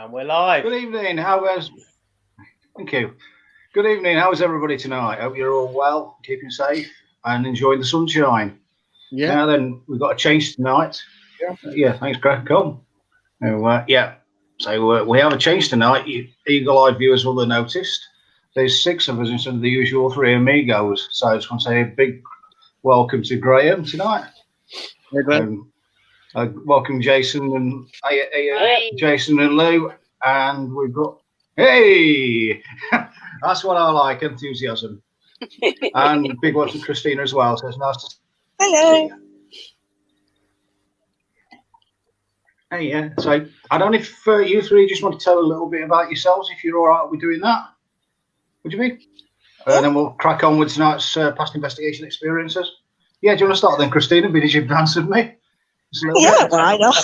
And we're live. Good evening. Thank you. Good evening. How is everybody tonight? Hope you're all well, keeping safe, and enjoying the sunshine. Yeah. Now then, we've got a change tonight. Yeah. Thanks, Greg. Come. So we have a change tonight. You eagle-eyed viewers will have noticed. There's 6 of us instead of the usual 3 amigos. So I just want to say a big welcome to Graeme tonight. Hey, Glenn. Welcome, Jason and Jason and Lou, and we've got that's what I like, enthusiasm, and big welcome to Christina as well. So it's nice to hello. Hey, yeah. So I don't know if you 3 just want to tell a little bit about yourselves, if you're all right with doing that. Would you be? And then we'll crack on with tonight's past investigation experiences. Yeah, do you want to start then, Christina? Because you've answered me. Yeah, why not?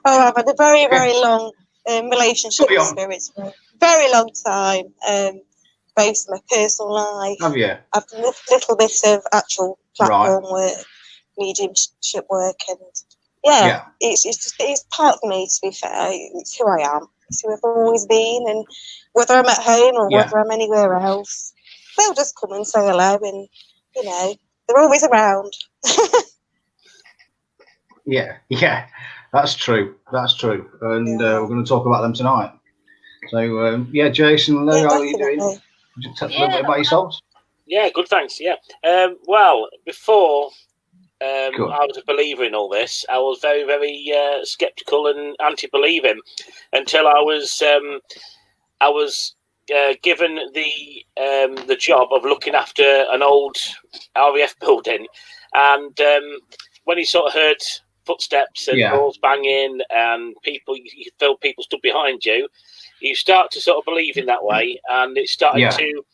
I've had a very, very long relationship with spirits for a very long time. Both my personal life. Have you? I've done a little bit of actual platform work, mediumship work, and it's part of me. To be fair, it's who I am. It's who I've always been, and whether I'm at home or whether I'm anywhere else, they'll just come and say hello, and they're always around. Yeah, that's true. And we're going to talk about them tonight. So, Jason, Lou, how are you doing? Would you tell a little bit about yourselves? Yeah, good, thanks. Yeah. Well, before I was a believer in all this, I was very, very sceptical and anti-believing until I was given the job of looking after an old RAF building, and when you sort of heard footsteps and doors banging and you felt people stood behind you, you start to sort of believe in that way, and it started to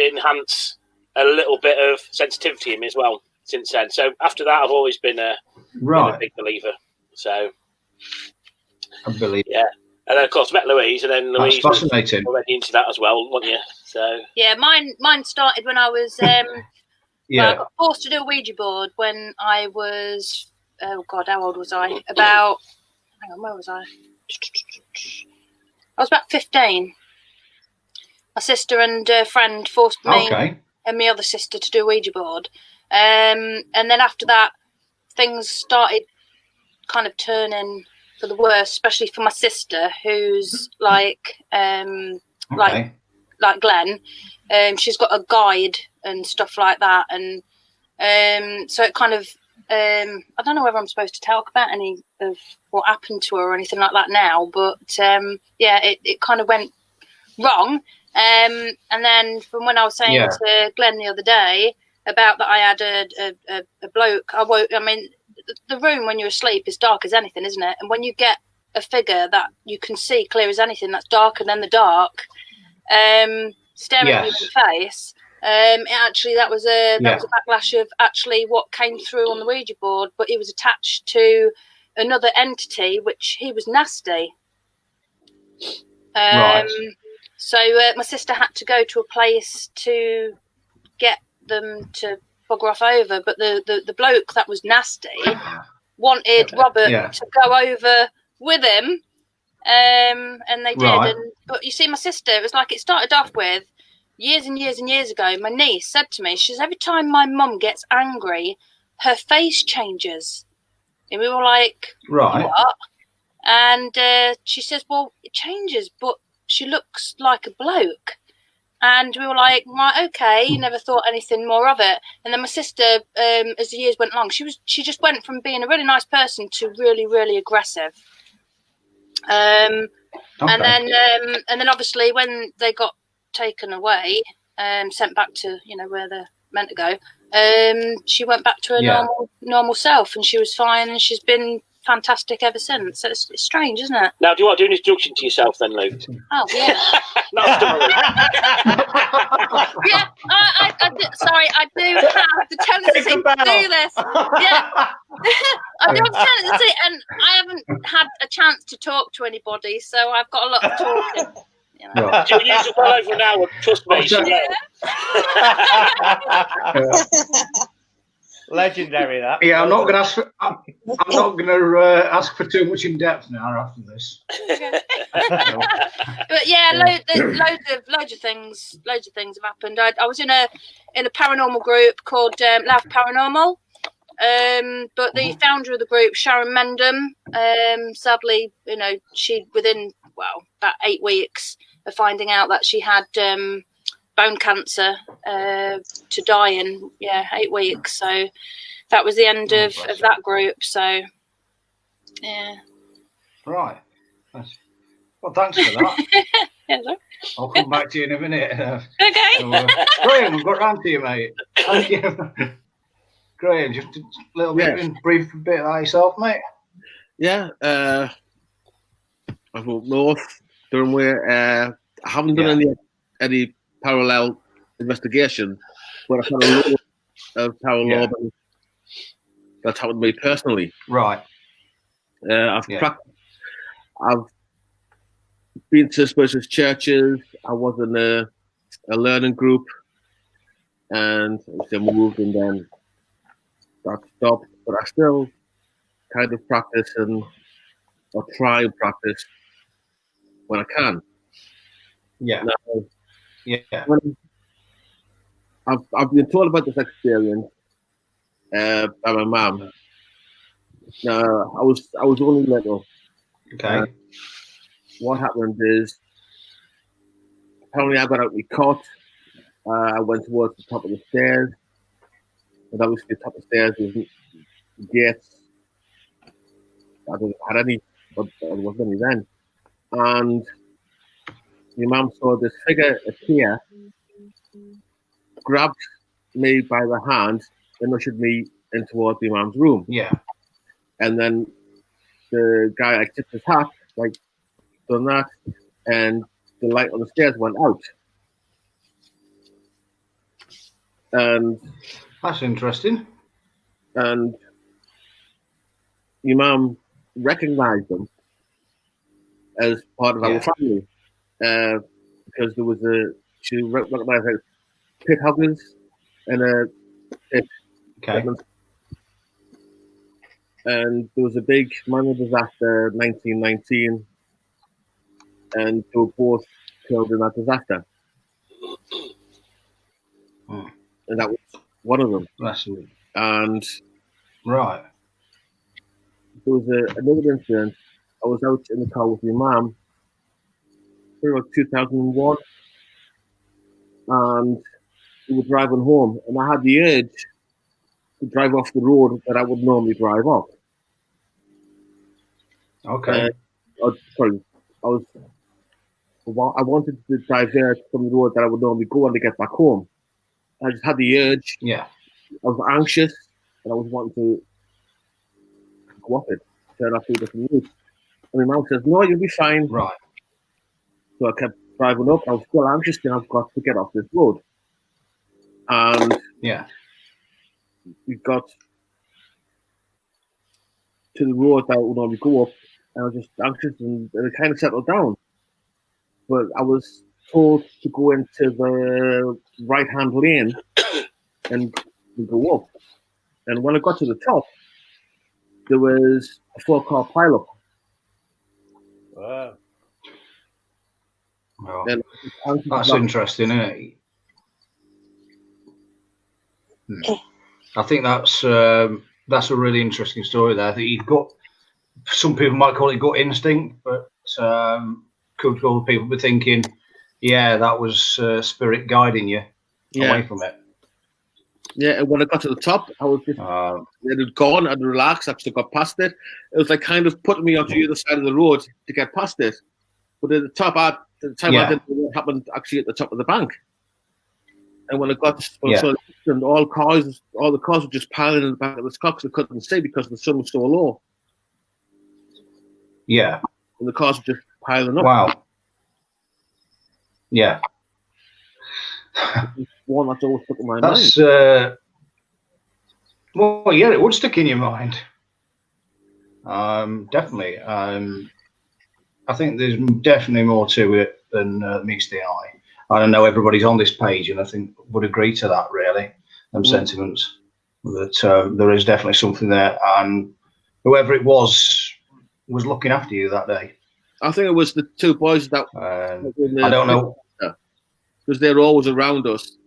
enhance a little bit of sensitivity in me as well since then. So after that, I've always been a big believer. So I believe. Yeah. And then, of course, met Louise, and then Louise was already into that as well, wasn't you? So yeah, mine started when I was well, I got forced to do a Ouija board when I was, how old was I? Where was I? I was about 15. My sister and a friend forced me and my other sister to do a Ouija board. And then after that, things started kind of turning for the worse, especially for my sister, who's like Glynn. She's got a guide and stuff like that, and so it kind of I don't know whether I'm supposed to talk about any of what happened to her or anything like that now, but it kind of went wrong, and then from when I was saying to Glenn the other day about that I had a bloke, the room when you're asleep is dark as anything, isn't it? And when you get a figure that you can see clear as anything, that's darker than the dark, staring at you in the face. That was a backlash of actually what came through on the Ouija board, but he was attached to another entity, which he was nasty. So my sister had to go to a place to get them to bugger off over, but the bloke that was nasty wanted Robert to go over with him, and they did. But you see, my sister, it was like it started off with years and years and years ago. My niece said to me, she says, every time my mum gets angry, her face changes. And we were like, what? And she says, well, it changes, but she looks like a bloke. And we were like, right, okay, never thought anything more of it. And then my sister, as the years went along, she just went from being a really nice person to really, really aggressive. And then obviously when they got taken away, sent back to where they're meant to go, she went back to her normal self, and she was fine, and she's been fantastic ever since. So it's strange, isn't it? Now, do you want to do an introduction to yourself then, Lou? Oh yeah. Yeah, I do have the tendency to do this. Yeah, I do have the tendency, and I haven't had a chance to talk to anybody, so I've got a lot of talking. Right. She'll use it well over an hour, trust me. Legendary, that. Yeah, I'm not going to ask. I'm not going to ask for too much in depth now after this. But yeah, loads of things have happened. I was in a paranormal group called Love Paranormal. But the founder of the group, Sharon Mendham, sadly, she within about 8 weeks of finding out that she had bone cancer to die in 8 weeks. So that was the end of that group. So yeah. Right. Well, thanks for that. Yeah, sorry. I'll come back to you in a minute. Okay. Graeme, I've got round to you, mate. Thank you. Graeme, just a little bit, brief bit about yourself, mate. Yeah, I've moved north, Durham. I haven't done any parallel investigation, but I've had a lot of parallel that's happened to me personally. Right. I've been to specialist churches. I was in a learning group, and I moved, and then that stopped. But I still kind of practice or try and practice when I can. Yeah. Now, I've been told about this experience by my mum. Now, I was only little. Okay. What happened is, apparently I got out of my cot. I went towards the top of the stairs. And obviously the top of the stairs was gates. I didn't have any, but there wasn't any then. And my mum saw this figure appear, grabbed me by the hand, and ushered me in towards my mum's room. Yeah. And then the guy tipped his hat, done that, and the light on the stairs went out. And that's interesting. And your mum recognised them as part of our family, because there was she recognised pit huggers and a pit. Okay. And there was a big minor disaster, 1919, and they were both killed in that disaster. And that was one of them. And right. There was another incident. I was out in the car with my mum, about 2001, and we were driving home, and I had the urge to drive off the road that I would normally drive off. Okay. I wanted to divert from the road that I would normally go on to get back home. I just had the urge. Yeah. I was anxious, and I was wanting to go off it, turn off to a different route. And my mum says, "No, you'll be fine." Right. So I kept driving up. I was still anxious, and I've got to get off this road. And we got to the road that would normally go up, and I was just anxious, and it kind of settled down. But I was told to go into the right-hand lane and go up. And when I got to the top, there was a 4-car pileup. Wow. Well, that's interesting, isn't it? I think that's a really interesting story there. I think you've got, some people might call it gut instinct, but could all people be thinking, that was spirit guiding you away from it. Yeah, and when I got to the top, I was just, it had gone, I'd relaxed, I still got past it. It was like kind of putting me onto the other side of the road to get past it. But at the top, I didn't know what happened actually at the top of the bank. And when I got to all the cars were just piling in the back of the car because I couldn't see because the sun was so low. Yeah. And the cars were just piling up. Wow. Yeah. One that's always stuck in my mind. Well, yeah, it would stick in your mind. Definitely. I think there's definitely more to it than meets the eye. I don't know everybody's on this page, and I think would agree to that, really, them sentiments. that there is definitely something there, and whoever it was looking after you that day. I think it was the two boys that I don't know, because they're always around us.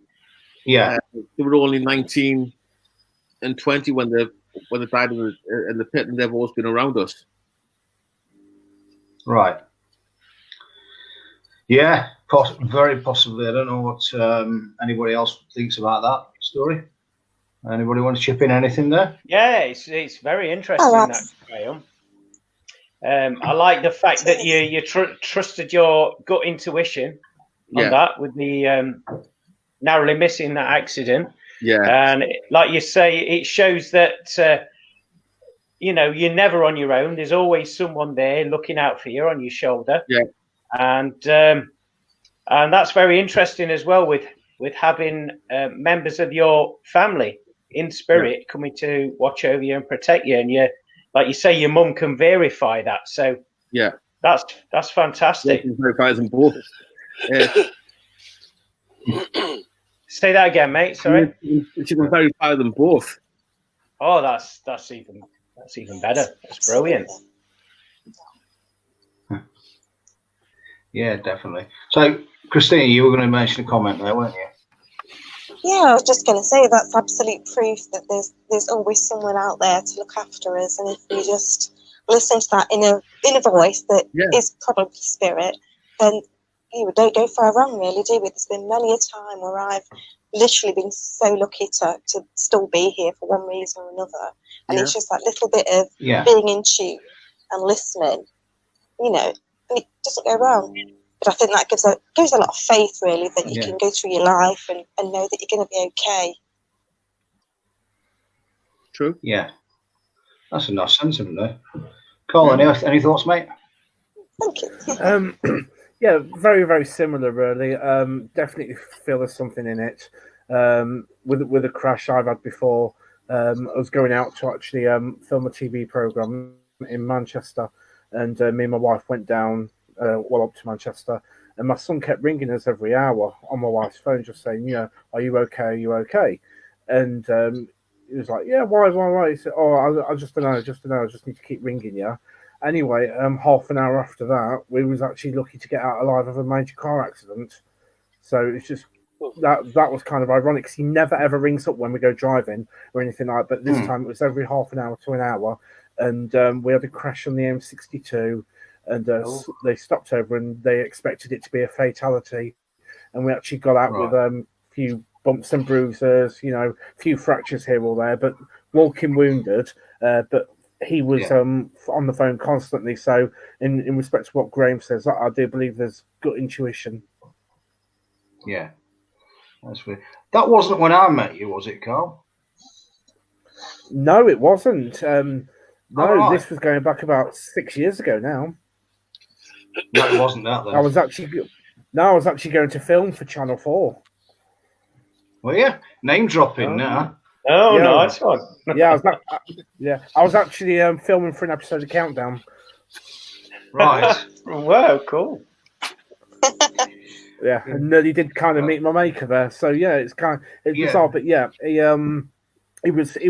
Yeah, they were only 19 and 20 when they died in the pit, and they've always been around us. Right. Yeah, very possibly. I don't know what anybody else thinks about that story. Anybody want to chip in anything there? Yeah, it's very interesting, that, Graeme. I like the fact that you trusted your gut intuition on that with the narrowly missing that accident. Yeah. And like you say, it shows that, you're never on your own. There's always someone there looking out for you on your shoulder. Yeah. And that's very interesting as well with having members of your family in spirit coming to watch over you and protect you. And like you say, your mum can verify that. So yeah, that's fantastic. Yeah, verify them both. Say that again, mate. Sorry. You can verify them both. Oh, that's even better. That's brilliant. Yeah, definitely. So, Christina, you were going to mention a comment there, weren't you? Yeah, I was just going to say that's absolute proof that there's always someone out there to look after us, and if we just listen to that inner voice that is probably spirit, then you don't go far wrong, really, do we? There's been many a time where I've literally been so lucky to still be here for one reason or another, and it's just that little bit of being in tune and listening, and it doesn't go wrong. But I think that gives a lot of faith, really, that you can go through your life and know that you're going to be okay. True. Yeah. That's a nice sentiment there. Carl, any thoughts, mate? Thank you. Yeah, very, very similar, really. Definitely feel there's something in it. With a crash I've had before, I was going out to actually film a TV programme in Manchester, and me and my wife went down up to Manchester, and my son kept ringing us every hour on my wife's phone, just saying, are you okay? Are you okay? And he was like, yeah, why? He said, I just don't know. I just need to keep ringing you. Anyway, half an hour after that, we was actually lucky to get out alive of a major car accident. So it's just that was kind of ironic, because he never ever rings up when we go driving or anything like that. But this time it was every half an hour to an hour, and we had a crash on the M62. And they stopped over, and they expected it to be a fatality. And we actually got out with a few bumps and bruises, a few fractures here or there, but walking wounded. But he was on the phone constantly. So in respect to what Graeme says, I do believe there's good intuition. Yeah. That's weird. That wasn't when I met you, was it, Carl? No, it wasn't. This was going back about 6 years ago now. No, it wasn't that then. I was actually going to film for Channel 4. Well, yeah, name dropping now. Oh, nice one. I was actually filming for an episode of Countdown. Right. Wow, cool. Yeah, and he did kind of meet my maker there. So it's bizarre, but he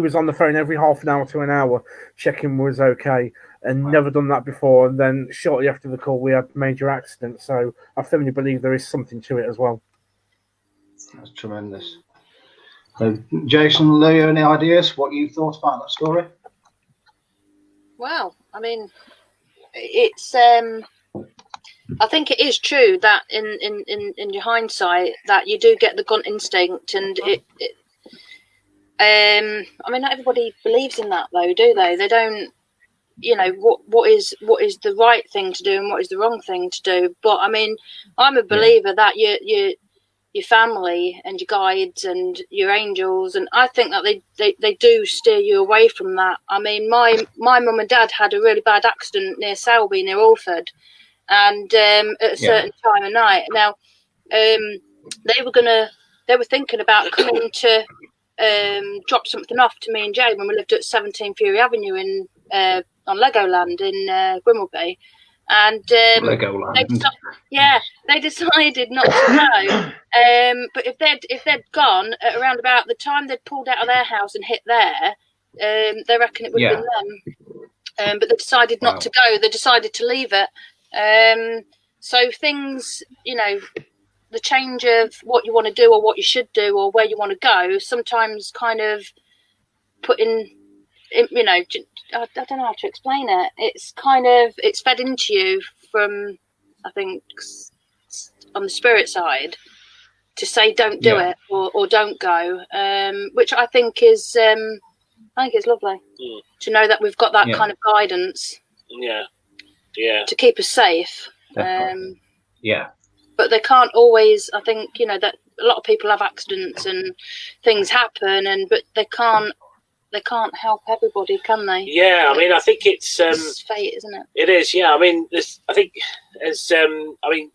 was on the phone every half an hour to an hour, checking was okay. And never done that before. And then shortly after the call, we had a major accident. So I firmly believe there is something to it as well. That's tremendous. Jason, Leo, any ideas what you thought about that story? Well, I mean, it's I think it is true that in your hindsight that you do get the gut instinct, and I mean, not everybody believes in that though, do they? They don't. What is the right thing to do and what is the wrong thing to do. But I mean, I'm a believer that your family and your guides and your angels, and I think that they do steer you away from that. I mean, my mum and dad had a really bad accident near Selby, near Alford, and at a certain time of night. Now, they were thinking about coming to drop something off to me and Jay when we lived at 17 Fury Avenue in on Legoland in Grimmelby, And they decided not to go. But if they'd gone at around about the time they'd pulled out of their house and hit there, they reckon it would have been them. But they decided not to go. They decided to leave it. So things, the change of what you want to do or what you should do or where you want to go, sometimes kind of putting, I don't know how to explain it. It's it's fed into you from, I think, on the spirit side, to say don't do it or don't go, which I think is lovely to know that we've got that kind of guidance. To keep us safe. But they can't always. I think that a lot of people have accidents and things happen, but they can't help everybody, can they? Yeah, I mean, I think it's fate, isn't it? It is. Yeah, I mean, I think it's. I mean,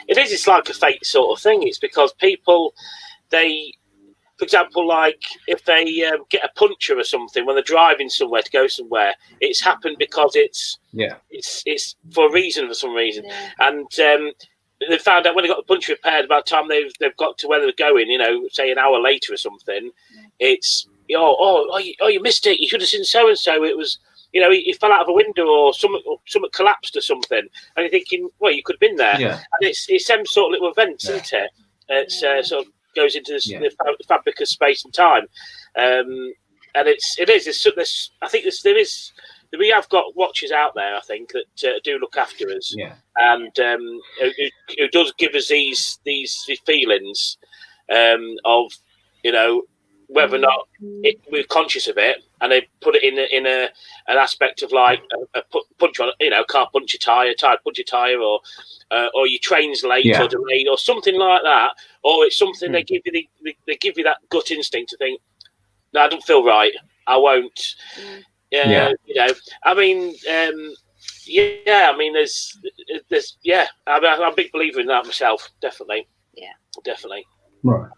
it is. It's like a fate sort of thing. It's because people, for example, like if they get a puncture or something when they're driving somewhere to go somewhere, it's happened because it's for a reason, for some reason, and they found out when they got the puncture repaired. By the time they've got to where they're going, say an hour later or something, it's you missed it. You should have seen so and so. It was he fell out of a window or something collapsed or something, and you're thinking, well, you could have been there. And it's some sort of little events, isn't it? It's sort of goes into the fabric of space and time, and it is. I think we have got watchers out there, I think, that do look after us, and who does give us these feelings of whether or not we're conscious of it, and they put it in an aspect of like a punch on, car punch a tire, punch a tire, or your train's late or delayed or something like that, or it's something they give you that gut instinct to think, no, I don't feel right, I won't. I mean, I mean, there's I'm a big believer in that myself, definitely. Definitely. Right.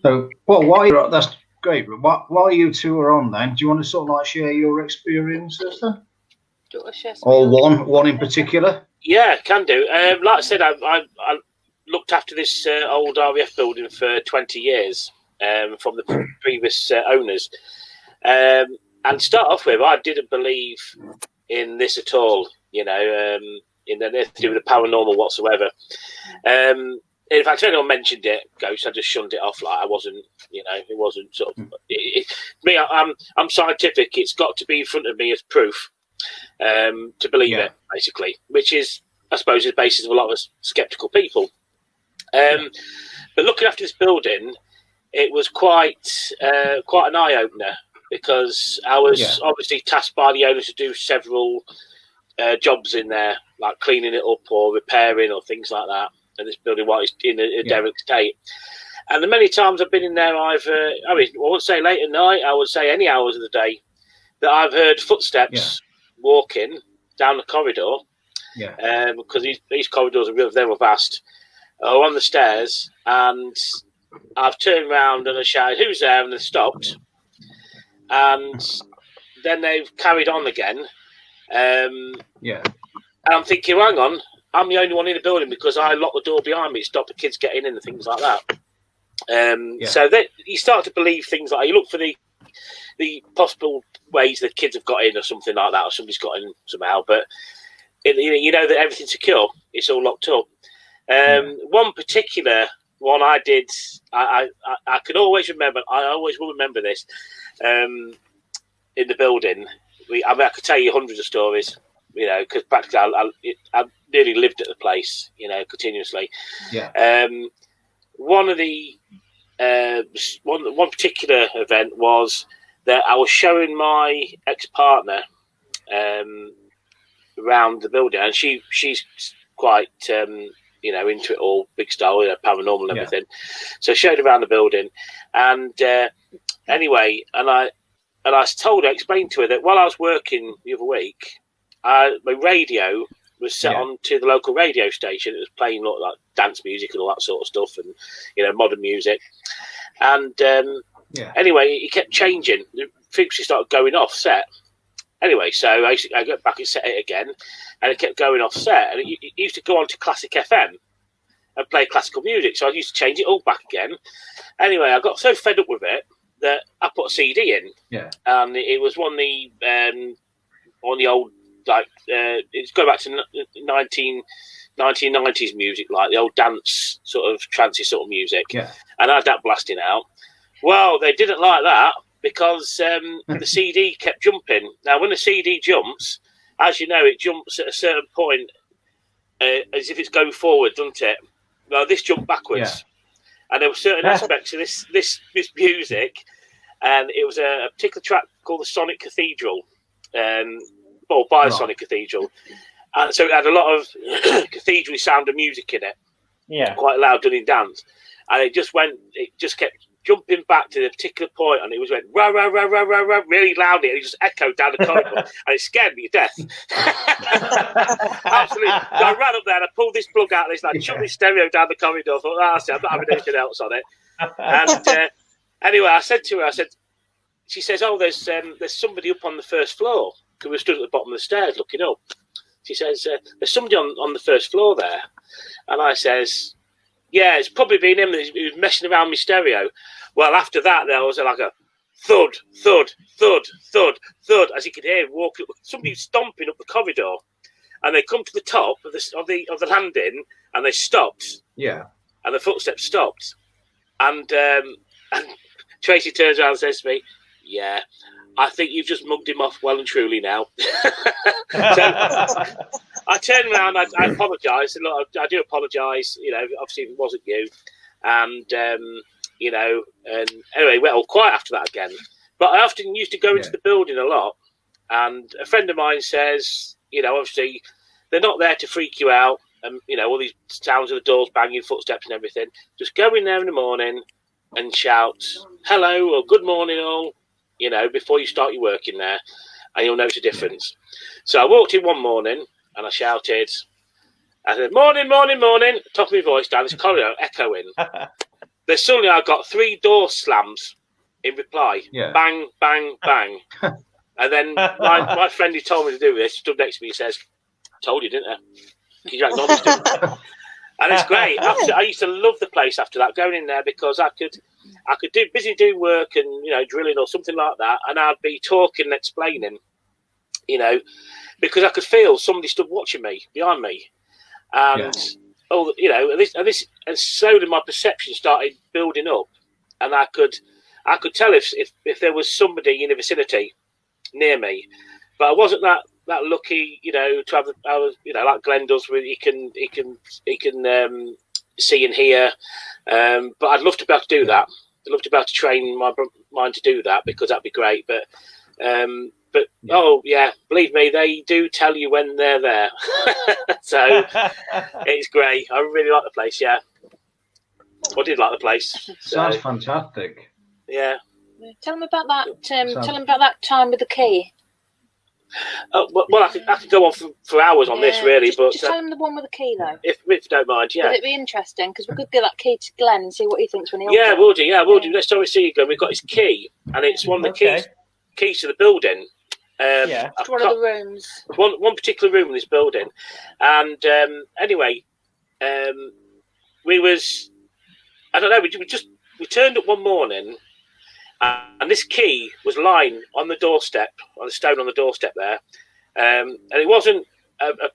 So, well, that's great. While you two are on, then, do you want to sort of like share your experiences then? Or one in particular? Yeah, can do. Like I said, I looked after this old RAF building for 20 years from the previous owners. And to start off with, I didn't believe in this at all, in anything to do with the paranormal whatsoever. In fact, if anyone mentioned it, ghosts, I just shunned it off. Like I wasn't, it wasn't sort of me. I'm scientific. It's got to be in front of me as proof to believe it, basically. Which is, I suppose, the basis of a lot of skeptical people. But looking after this building, it was quite an eye opener because I was obviously tasked by the owners to do several jobs in there, like cleaning it up or repairing or things like that. And this building was in a derelict state. And the many times I've been in there, I won't say late at night, I would say any hours of the day, that I've heard footsteps walking down the corridor, because these corridors are real vast, or on the stairs, and I've turned around and I shouted, "Who's there?" and they've stopped. And then they've carried on again. And I'm thinking, hang on, I'm the only one in the building because I locked the door behind me to stop the kids getting in and things like that. So you start to believe things like you look for the possible ways that kids have got in or something like that, or somebody's got in somehow. But you know that everything's secure; it's all locked up. One particular one I did, I can always remember. I always will remember this in the building. I could tell you hundreds of stories. Because practically I nearly lived at the place, continuously. One of the one particular event was that I was showing my ex-partner around the building, and she's quite into it all, big style, paranormal and everything. So I showed her around the building, and anyway, and I told her, explained to her that while I was working the other week, my radio was set on to the local radio station. It was playing like dance music and all that sort of stuff, and modern music. And anyway, it kept changing. The frequency started going off set, anyway, so I got back and set it again, and it kept going off set. And it used to go on to Classic FM and play classical music. So I used to change it all back again. Anyway, I got so fed up with it that I put a CD in. Yeah. And it was one of the old, like, it's going back to 1990s music, like the old dance sort of trancey sort of music. Yeah. And I had that blasting out. Well, they didn't like that because the CD kept jumping. Now, when the CD jumps, as you know, it jumps at a certain point as if it's going forward, doesn't it? Well, this jumped backwards. Yeah. And there were certain aspects of this music, and it was a particular track called the Sonic Cathedral, by the Sonic Cathedral. And so it had a lot of cathedral sound of music in it. Yeah. Quite loud doing dance. And it just kept jumping back to the particular point, and it was went rah, rah, rah, rah, rah, rah, really loudly, and it just echoed down the corridor, and it scared me to death. Absolutely. So I ran up there and I pulled this plug out, and it's like chucked this stereo down the corridor. I thought, I'm not having anything else on it. And anyway, I said to her, she says, oh, there's somebody up on the first floor, because we stood at the bottom of the stairs looking up. She says, there's somebody on the first floor there. And I says, yeah, it's probably been him. He was messing around my stereo. Well, after that, there was like a thud, thud, thud, thud, thud, as you could hear walking. Somebody stomping up the corridor, and they come to the top of the landing, and they stopped. Yeah. And the footsteps stopped, and Tracy turns around and says to me, "Yeah, I think you've just mugged him off well and truly now." So I turned around, I apologised, and look, I do apologise, obviously it wasn't you. And, and anyway, it went all quiet after that again. But I often used to go into the building a lot, and a friend of mine says, obviously they're not there to freak you out, and, all these sounds of the doors banging, footsteps and everything. Just go in there in the morning and shout, hello, or good morning all, before you start your work in there, and you'll notice a difference. So I walked in one morning, and I shouted, I said, morning, morning, morning, top of my voice down this corridor, echoing. Then suddenly I got 3 door slams in reply. Yeah. Bang, bang, bang. And then my friend who told me to do this stood next to me and says, told you, didn't I? You acknowledged it. And it's great. I used to love the place after that, going in there, because I could do work and, drilling or something like that, and I'd be talking and explaining, because I could feel somebody stood watching me behind me, and this and slowly my perception started building up, and I could tell if there was somebody in the vicinity near me, but I wasn't that lucky, to have like Glynn does, where he can see and hear, but I'd love to be able to do that. I'd love to be able to train my mind to do that, because that'd be great, but oh yeah, believe me, they do tell you when they're there. So it's great. I really like the place. Yeah, I did like the place. Sounds fantastic. Yeah. Tell them about that. Tell them about that time with the key. Oh, well, I could go on for hours on this, really, but just tell them the one with the key, though. If you don't mind, yeah. Would it be interesting? Because we could give that key to Glynn and see what he thinks when he opens it. We'll do. Yeah, we'll do. Next time we see you, Glynn, we've got his key, and it's one of the keys to the building. It's one of the rooms. One particular room in this building, and anyway, we turned up one morning, and this key was lying on the doorstep, on the stone on the doorstep there, and it wasn't.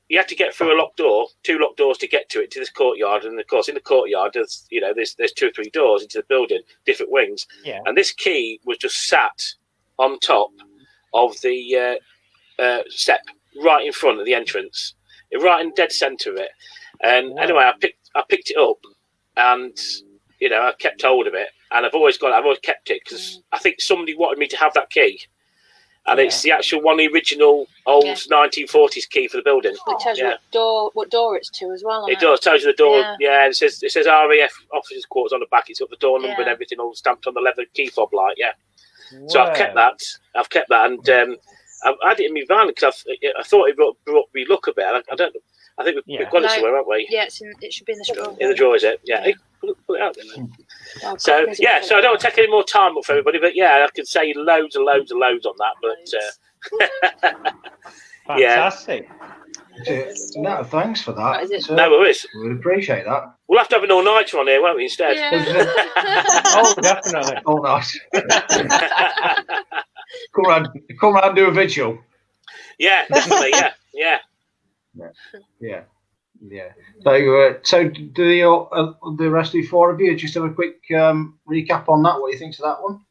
You had to get through a locked door, 2 locked doors to get to it, to this courtyard, and of course in the courtyard there's 2 or 3 doors into the building, different wings, and this key was just sat on top of the step, right in front of the entrance, right in dead centre of it. And anyway, I picked it up, and I kept hold of it, and I've always kept it, because I think somebody wanted me to have that key, and it's the actual one, the original old 1940s key for the building. It tells you what door it's to as well. It does. Tells you the door. Yeah, it says RAF officers' quarters on the back. It's got the door number and everything all stamped on the leather key fob light. Yeah. Wow. So I've kept that, and I had it in my van, because I thought it brought me luck a bit. I don't know. I think we've got it somewhere, haven't we? Yeah, it should be in the drawer. In the drawer, is it? Yeah. Put it out there. So I don't want to take any more time up for everybody, but I could say loads and loads and loads on that, but Fantastic. No, thanks for that. No worries. We appreciate that. We'll have to have an all-nighter on here, won't we, instead? Yeah. Oh, definitely. Oh, nice. Come around and do a vigil. Yeah, definitely, yeah. So do the rest of the four of you just have a quick recap on that? What do you think of that one?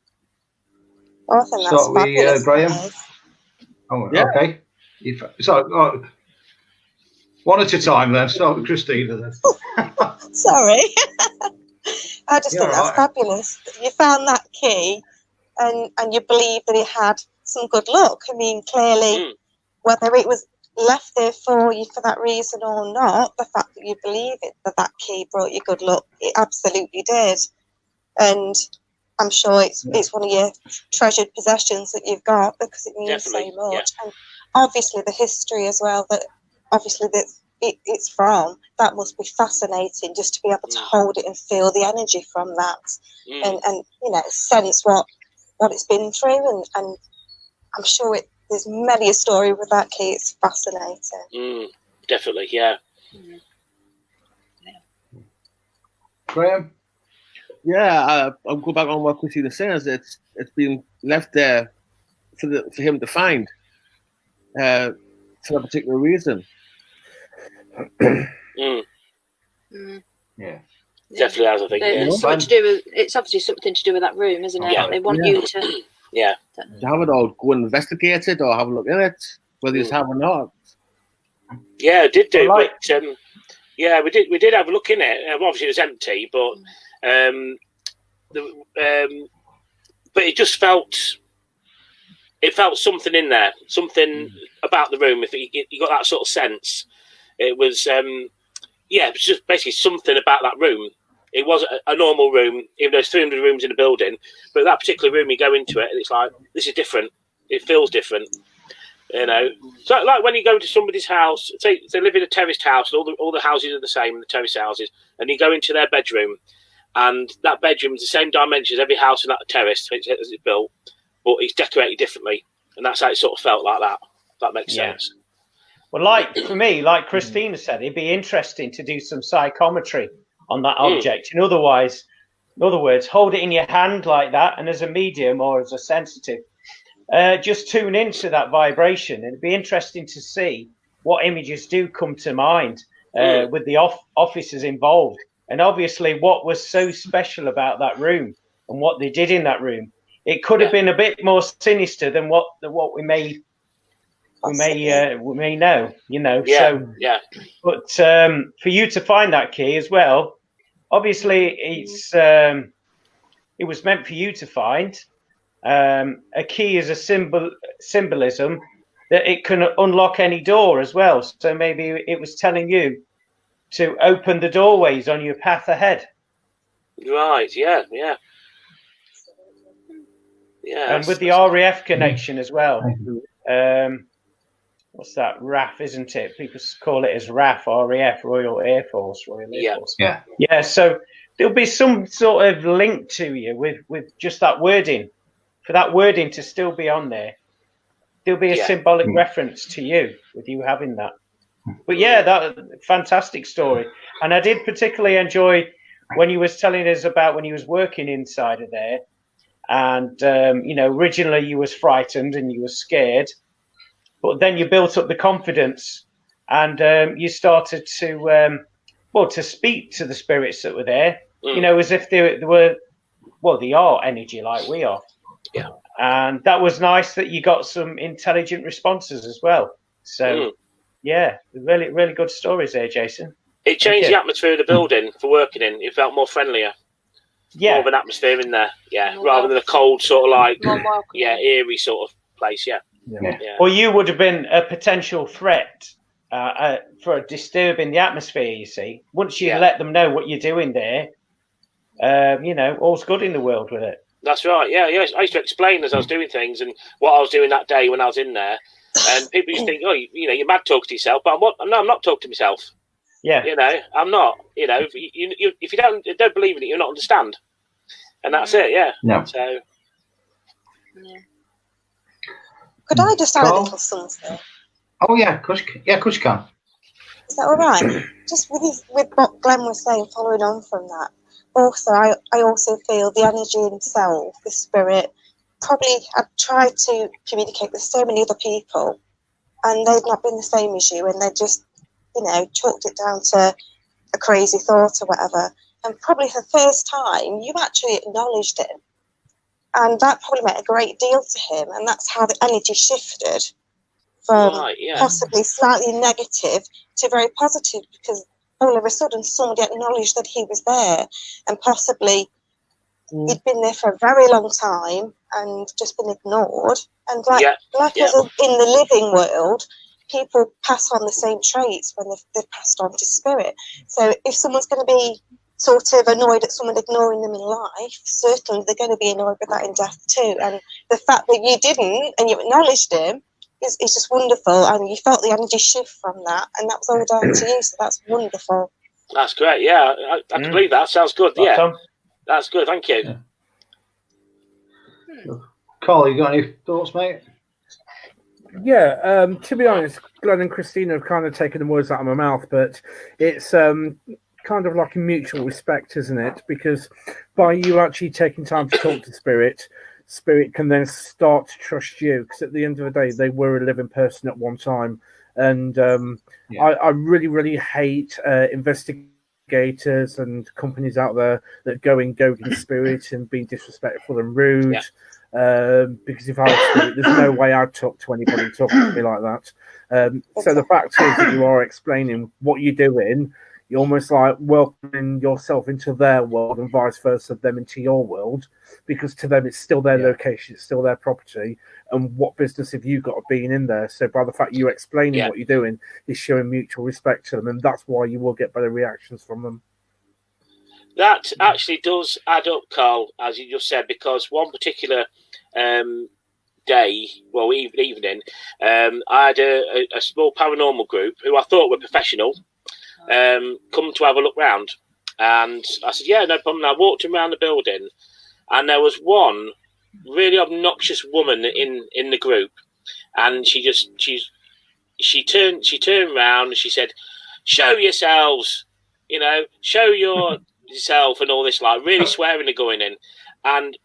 I think that's fabulous. Graeme. Oh, yeah. Okay. One at a time then. Start with Christina then. Sorry. I just think that's fabulous. You found that key and you believe that it had some good luck. I mean, clearly, whether it was left there for you for that reason or not, the fact that you believe it, that key brought you good luck, it absolutely did. And I'm sure it's one of your treasured possessions that you've got because it means so much. Yeah. And obviously the history as well, that obviously that it's from, that must be fascinating just to be able to hold it and feel the energy from that and sense what it's been through, and I'm sure there's many a story with that key. It's fascinating. Definitely, yeah. Graeme? Yeah, I'll go back on what Christina says. It's been left there for him to find for a particular reason. Yeah. Definitely has, I think. It's obviously something to do with that room, isn't it? Yeah. They want you to. Yeah. To have it all, go and investigate it or have a look in it, whether it's have or not. Yeah, I did do. But, we did have a look in it. Obviously, it was empty, but but it just felt. It felt something in there, something about the room. If you got that sort of sense, it was. It was just basically something about that room. It wasn't a normal room, even though there's 300 rooms in a building. But that particular room, you go into it, and it's like, this is different. It feels different, So, like when you go to somebody's house, say they live in a terraced house, and all the houses are the same, the terrace houses, and you go into their bedroom, and that bedroom is the same dimension as every house in that terrace as it's built, but it's decorated differently, and that's how it sort of felt like that. If that makes sense. Well, for me, like Christina said, it'd be interesting to do some psychometry on that object. In other words, hold it in your hand like that, and as a medium or as a sensitive, just tune into that vibration. It'd be interesting to see what images do come to mind with the officers involved, and obviously what was so special about that room and what they did in that room. It could have been a bit more sinister than what we may know, But for you to find that key as well, obviously it was meant for you to find. A key is a symbolism that it can unlock any door as well. So maybe it was telling you to open the doorways on your path ahead. Right. Yeah. And with the RAF connection as well. What's that? RAF, isn't it? People call it as RAF, RAF, Royal Air Force. Yeah. So there'll be some sort of link to you with just that wording. For that wording to still be on there, there'll be a symbolic reference to you with you having that. But that fantastic story. And I did particularly enjoy when you was telling us about when you was working inside of there. And, originally you was frightened and you was scared. But then you built up the confidence and you started to speak to the spirits that were there, as if they are energy like we are. Yeah. And that was nice that you got some intelligent responses as well. So, really, really good stories there, Jason. It changed the atmosphere of the building for working in. It felt more friendlier. Yeah. More of an atmosphere in there. Yeah. Rather than a cold sort of eerie sort of place. Yeah. Well, you would have been a potential threat for disturbing the atmosphere, you see. Once you let them know what you're doing there, all's good in the world with it. That's right. Yeah. I used to explain as I was doing things and what I was doing that day when I was in there. And people used to think, you're mad talking to yourself. But I'm not talking to myself. Yeah. I'm not. If you don't believe in it, you'll not understand. And that's it. Yeah. No. So. Could I just add a little something? Oh yeah, of course you can. Is that all right? Just with what Glenn was saying, following on from that. Also, I also feel the energy himself, the spirit, probably had tried to communicate with so many other people, and they've not been the same as you, and they just, chalked it down to a crazy thought or whatever. And probably for the first time, you actually acknowledged him, and that probably meant a great deal to him, and that's how the energy shifted from possibly slightly negative to very positive, because all of a sudden somebody acknowledged that he was there, and possibly he'd been there for a very long time and just been ignored. And as in the living world, people pass on the same traits when they've passed on to spirit. So if someone's going to be sort of annoyed at someone ignoring them in life, certainly they're going to be annoyed with that in death too. And the fact that you didn't and you acknowledged him is just wonderful, and you felt the energy shift from that, and that was all down to you, so that's wonderful. That's great, yeah. I can believe that. Sounds good, yeah. That's good, thank you. Yeah. Carl, you got any thoughts, mate? Yeah, to be honest, Glenn and Christina have kind of taken the words out of my mouth, but it's kind of like a mutual respect, isn't it? Because by you actually taking time to talk to Spirit can then start to trust you, because at the end of the day, they were a living person at one time. And I really, really hate investigators and companies out there that go in goading Spirit and being disrespectful and rude. Because if I was Spirit, there's no way I'd talk to anybody and talk to me like that. So the fact is that you are explaining what you're doing. You're almost like welcoming yourself into their world and vice versa, them into your world, because to them it's still their location, it's still their property, and what business have you got of being in there? So by the fact you explaining what you're doing is showing mutual respect to them, and that's why you will get better reactions from them. That actually does add up, Carl, as you just said, because one particular day, well, evening, I had a small paranormal group who I thought were professional come to have a look round, and I said, yeah, no problem. And I walked around the building, and there was one really obnoxious woman in the group, and she turned around and she said, show yourselves, show yourself, and all this, like really swearing and going in, and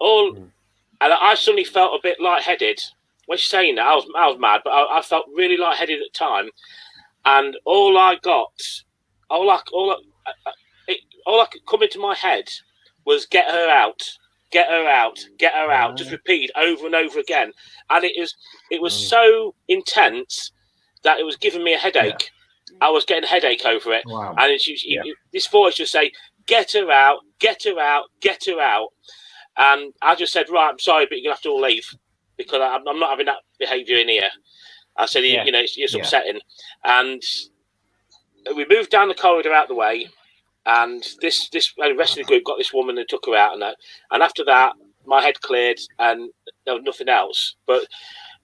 I suddenly felt a bit lightheaded. When she's saying that, I was mad, but I felt really lightheaded at the time, and all I could come into my head was get her out, get her out, get her out. Just repeat over and over again, and it was so intense that it was giving me a headache. I was getting a headache over it, and this voice just say, get her out, get her out, get her out. And I just said, right, I'm sorry, but you're gonna have to all leave, because I'm not having that behaviour in here. I said, it's upsetting, and we moved down the corridor out the way, and the rest of the group got this woman and took her out, and after that, my head cleared, and there was nothing else. But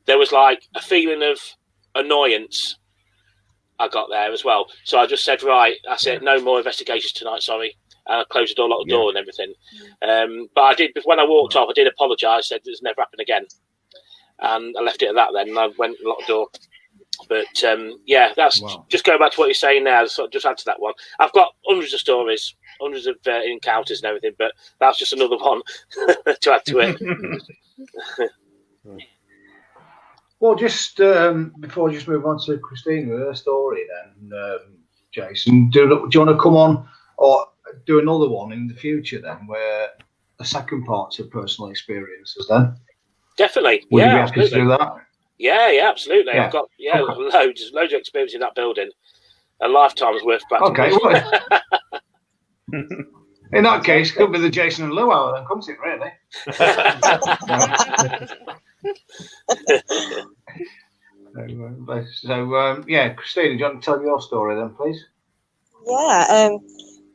there was like a feeling of annoyance I got there as well. So I just said, right, that's it, no more investigations tonight, sorry. And I closed the door, locked the door and everything. But I did, when I walked off, I did apologise, said this never happened again. And I left it at that then, and I went and locked the door. But that's just going back to what you're saying now. So just add to that one. I've got hundreds of stories, hundreds of encounters and everything, but that's just another one to add to it. Well, just before we just move on to Christina, her story, then, Jason, do you want to come on or do another one in the future then, where a second part of personal experiences then? Definitely. Would you be happy to do that? Yeah, absolutely. Yeah. I've got loads of experience in that building. A lifetime's worth practically. Okay, well, in that case, could be the Jason and Lou hour then, comes it really? Christina, do you want to tell your story then, please? Yeah,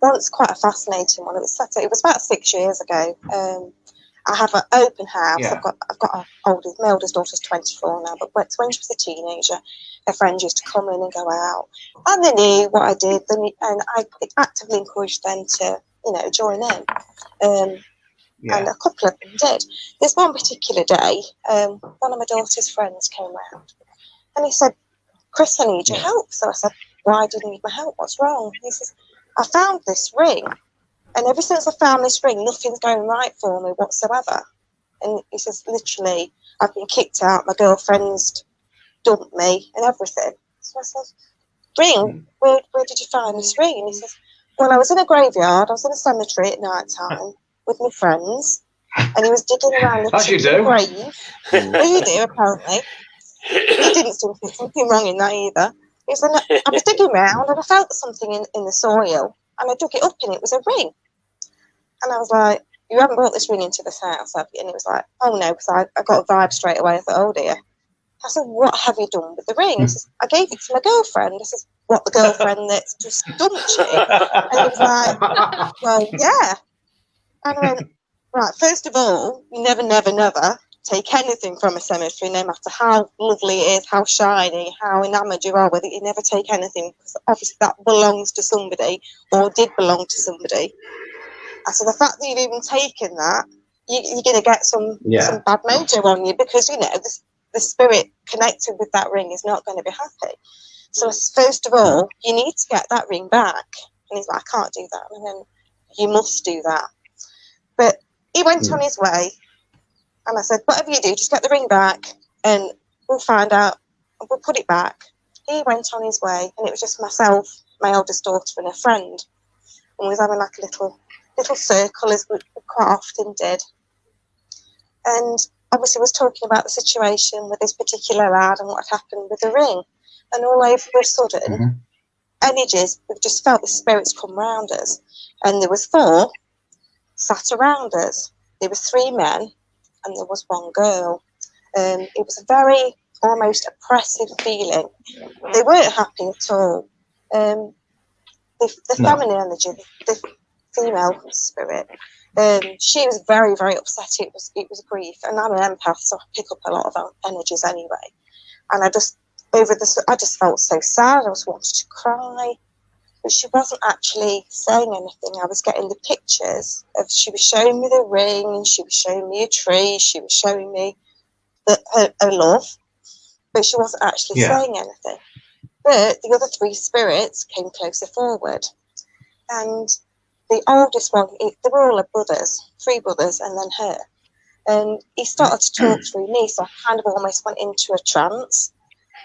well, it's quite a fascinating one. It was about 6 years ago. I have an open house. Yeah. I've got my oldest daughter's 24 now, but when she was a teenager, her friends used to come in and go out, and they knew what I did. And I actively encouraged them to, join in. and a couple of them did. There's one particular day, one of my daughter's friends came round, and he said, "Chris, I need your help." So I said, "Why do you need my help? What's wrong?" He says, "I found this ring, and ever since I found this ring, nothing's going right for me whatsoever." And he says, "Literally, I've been kicked out, my girlfriend's dumped me and everything." So I said, "Ring? Where did you find this ring?" And he says, "Well, I was in a graveyard, I was in a cemetery at night time with my friends, and he was digging around the grave." Well, you do, apparently. He didn't see something wrong in that either. He said, "I was digging around and I felt something in the soil, and I dug it up and it was a ring." And I was like, "You haven't brought this ring into this house, have you?" And he was like, "Oh no," because I got a vibe straight away. I thought, "Oh dear." I said, "What have you done with the ring?" He says, "I gave it to my girlfriend." I said, "What, the girlfriend that's just dumped you?" And he was like, "Well, yeah." And I went, "Right, first of all, you never take anything from a cemetery, no matter how lovely it is, how shiny, how enamoured you are with it. You never take anything, because obviously that belongs to somebody, or did belong to somebody." I said, "The fact that you've even taken that, you're going to get some bad mojo on you, because, you know, the spirit connected with that ring is not going to be happy. So first of all, you need to get that ring back." And he's like, "I can't do that." And then, "You must do that." But he went on his way, and I said, "Whatever you do, just get the ring back, and we'll find out, and we'll put it back." He went on his way, and it was just myself, my eldest daughter, and a friend, and we was having like a little circle, as we quite often did. And obviously was talking about the situation with this particular lad and what had happened with the ring. And all over a sudden, energies, we just felt the spirits come round us. And there was 4 sat around us. There were 3 men and there was 1 girl. It was a very almost oppressive feeling. They weren't happy at all. The feminine energy, the female spirit, she was very, very upset. It was grief, and I'm an empath, so I pick up a lot of energies anyway. And I just felt so sad. I was wanting to cry, but she wasn't actually saying anything. I was getting the pictures of, she was showing me the ring, and she was showing me a tree. She was showing me her love, but she wasn't actually saying anything. But the other 3 spirits came closer forward, and the oldest one, they were all brothers, 3 brothers, and then her. And he started to talk through me, so I kind of almost went into a trance.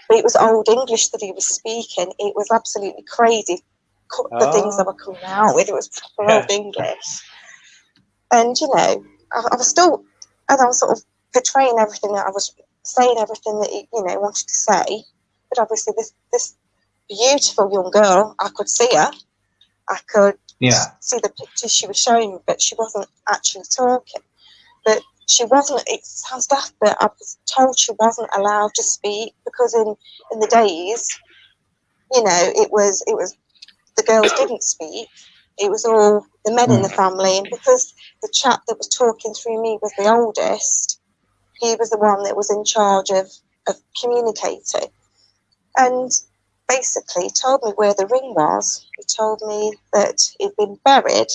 But it was Old English that he was speaking. It was absolutely crazy, the things that were coming out with. It was proper Old English. And, you know, I was still, and I was sort of portraying everything that I was saying, everything that he, you know, wanted to say. But obviously this beautiful young girl, I could see her. I could see the pictures she was showing me, but she wasn't actually talking. But she wasn't, it sounds daft, but I was told she wasn't allowed to speak, because in the days, you know, it was the girls didn't speak. It was all the men in the family, and because the chap that was talking through me was the oldest, he was the one that was in charge of communicating. And basically he told me where the ring was. He told me that he'd been buried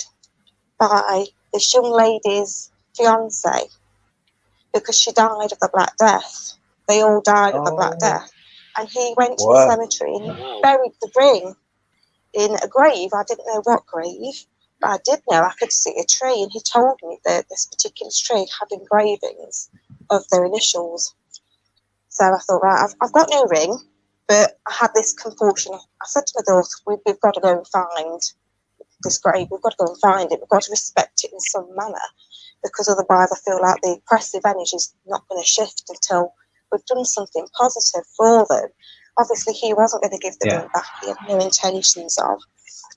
by this young lady's fiance, because she died of the Black Death. They all died of the Black Death. And he went to the cemetery and he buried the ring in a grave. I didn't know what grave, but I did know I could see a tree, and he told me that this particular tree had engravings of their initials. So I thought, right, I've got no ring, but I had this compulsion. I said to my daughter, we've got to go and find this grave. We've got to go and find it. We've got to respect it in some manner, because otherwise I feel like the oppressive energy is not going to shift until we've done something positive for them. Obviously, he wasn't going to give the ring back. He had no intentions of.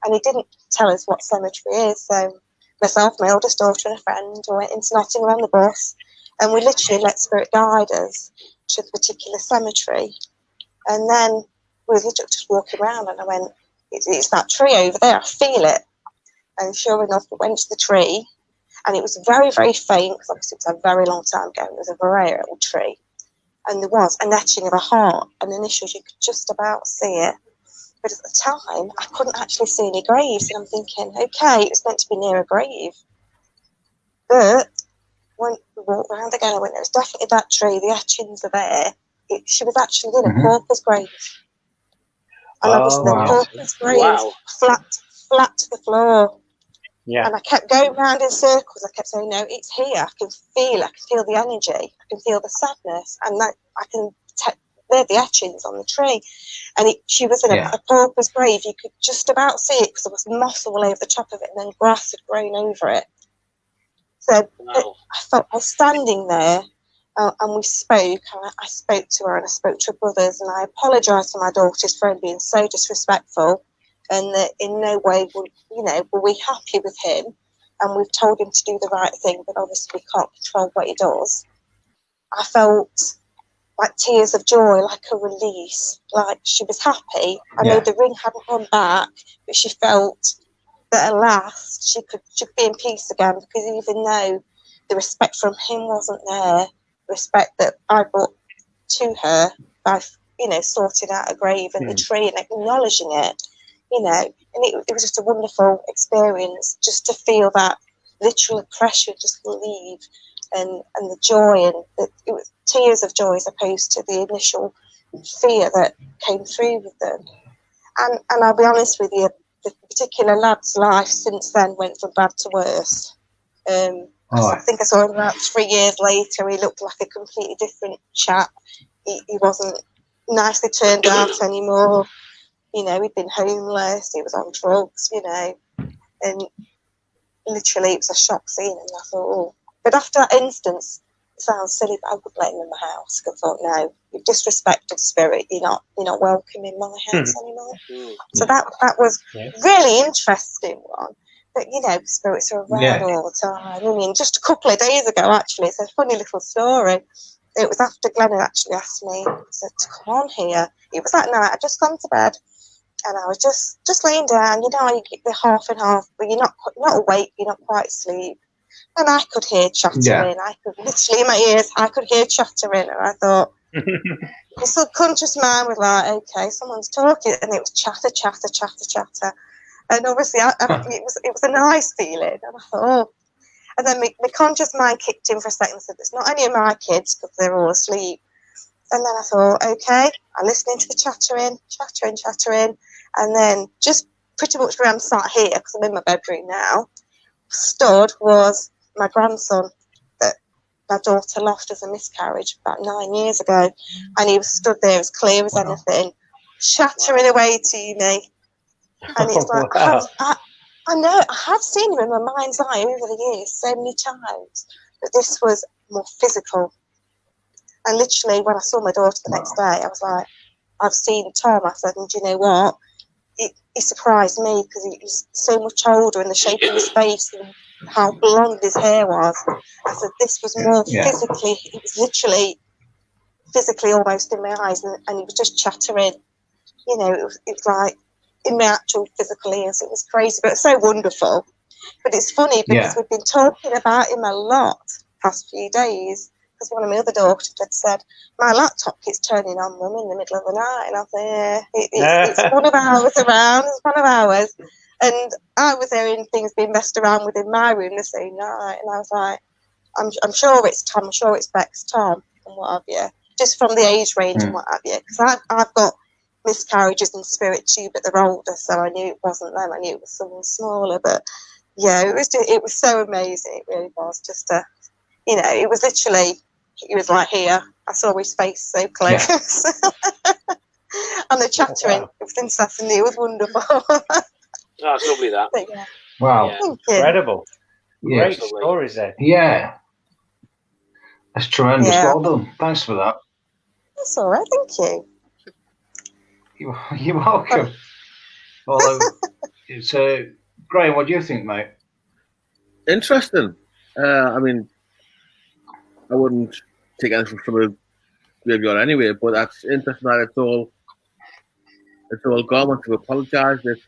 And he didn't tell us what cemetery it is. So myself, my oldest daughter and a friend, we went into Nottingham on the bus, and we literally let Spirit guide us to the particular cemetery. And then we were just walking around, and I went, it's that tree over there, I feel it. And sure enough, we went to the tree, and it was very, very faint, because obviously it was a very long time ago. It was a very old tree. And there was an etching of a heart, and initials, you could just about see it. But at the time, I couldn't actually see any graves, and I'm thinking, okay, it was meant to be near a grave. But when we walked around again, I went, it was definitely that tree. The etchings are there. She was actually in a pauper's grave. And obviously the pauper's grave flat to the floor. Yeah. And I kept going round in circles. I kept saying, no, it's here. I can feel the energy. I can feel the sadness. And that I can they're the etchings on the tree. And she was in a pauper's grave. You could just about see it because there was moss all over the top of it, and then grass had grown over it. So I was standing there, and we spoke. And I spoke to her, and I spoke to her brothers, and I apologised to my daughter's friend being so disrespectful, and that in no way were we happy with him. And we've told him to do the right thing, but obviously we can't control what he does. I felt like tears of joy, like a release, like she was happy. I know the ring hadn't gone back, but she felt that at last she could be in peace again, because even though the respect from him wasn't there, the respect that I brought to her by, sorting out a grave and the tree and acknowledging it, and it was just a wonderful experience just to feel that literal oppression just leave. And the joy, and it was tears of joy as opposed to the initial fear that came through with them. And I'll be honest with you, the particular lad's life since then went from bad to worse. I think I saw him about 3 years later. He looked like a completely different chap. He wasn't nicely turned out anymore. He'd been homeless. He was on drugs. And literally it was a shock seeing him. And I thought, But after that instance, it sounds silly, but I wouldn't let him in my house. I thought, no, you've disrespected spirit. You're not welcome in my house anymore. So that was really interesting one. But spirits are around all the time. I mean, just a couple of days ago, actually, it's a funny little story. It was after Glynn had actually asked me to come on here. It was that night. I'd just gone to bed, and I was just laying down. You get the half and half, but you're not awake. You're not quite asleep. And I could hear chattering. I could literally, in my ears, I could hear chattering. And I thought, the subconscious mind was like, okay, someone's talking. And it was chatter. And obviously, it was a nice feeling. And I thought, oh. And then my conscious mind kicked in for a second and said, it's not any of my kids because they're all asleep. And then I thought, okay, I'm listening to the chattering. And then just pretty much where I'm sat here, because I'm in my bedroom now, stood was my grandson that my daughter lost as a miscarriage about 9 years ago, and he was stood there as clear as anything, chattering away to me. And it's like, I know, I have seen him in my mind's eye over the years so many times, but this was more physical. And literally, when I saw my daughter the next day, I was like, I've seen Tom. I said, and do you know what? He surprised me because he's so much older, and the shape of his face and how blonde his hair was. I said, this was more physically, it was literally physically almost in my eyes, and he was just chattering. It was like in my actual physical ears. It was crazy, but so wonderful. But it's funny because we've been talking about him a lot past few days. Because one of my other daughters had said, my laptop keeps turning on, Mum, in the middle of the night. And I thought, it's one of ours around. It's one of ours. And I was hearing things being messed around within my room the same night. And I was like, I'm sure it's Tom. I'm sure it's Beck's Tom and what have you. Just from the age range and what have you. Because I've got miscarriages in spirit too, but they're older. So I knew it wasn't them. I knew it was someone smaller. But yeah, it was so amazing. It really was. Just it was literally, he was like here. I saw his face so close. And the chattering, it was incessant. It was wonderful. It's lovely that. But, wow. Incredible. Great stories there. Yeah. That's tremendous. Well done. Thanks for that. That's all right. Thank you. You're welcome. Well, so, Graeme, what do you think, mate? Interesting. I mean, I wouldn't take anything from a graveyard anyway, but that's interesting that it's all gone. Want to apologise, it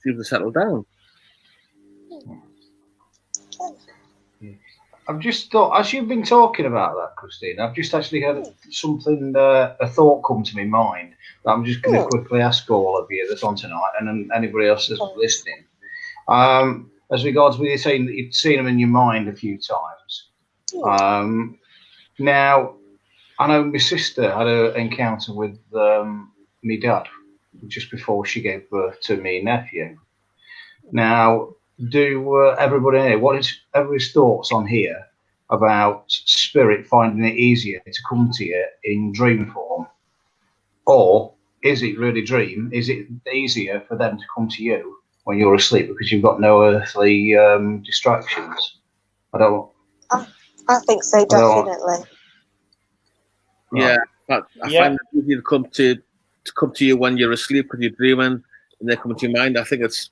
seems to settle down. I've just thought, as you've been talking about that, Christina, I've just actually had something, a thought come to my mind that I'm just going to quickly ask all of you that's on tonight, and then anybody else that's listening. as regards with you saying that you'd seen them in your mind a few times. Now, I know my sister had an encounter with my dad just before she gave birth to me nephew. Now, do everybody here, what is everybody's thoughts on here about spirit finding it easier to come to you in dream form? Or is it really dream? Is it easier for them to come to you when you're asleep because you've got no earthly distractions? I think so, definitely. Yeah, but I find it easier to come to you when you're asleep because you're dreaming and they come to your mind. I think it's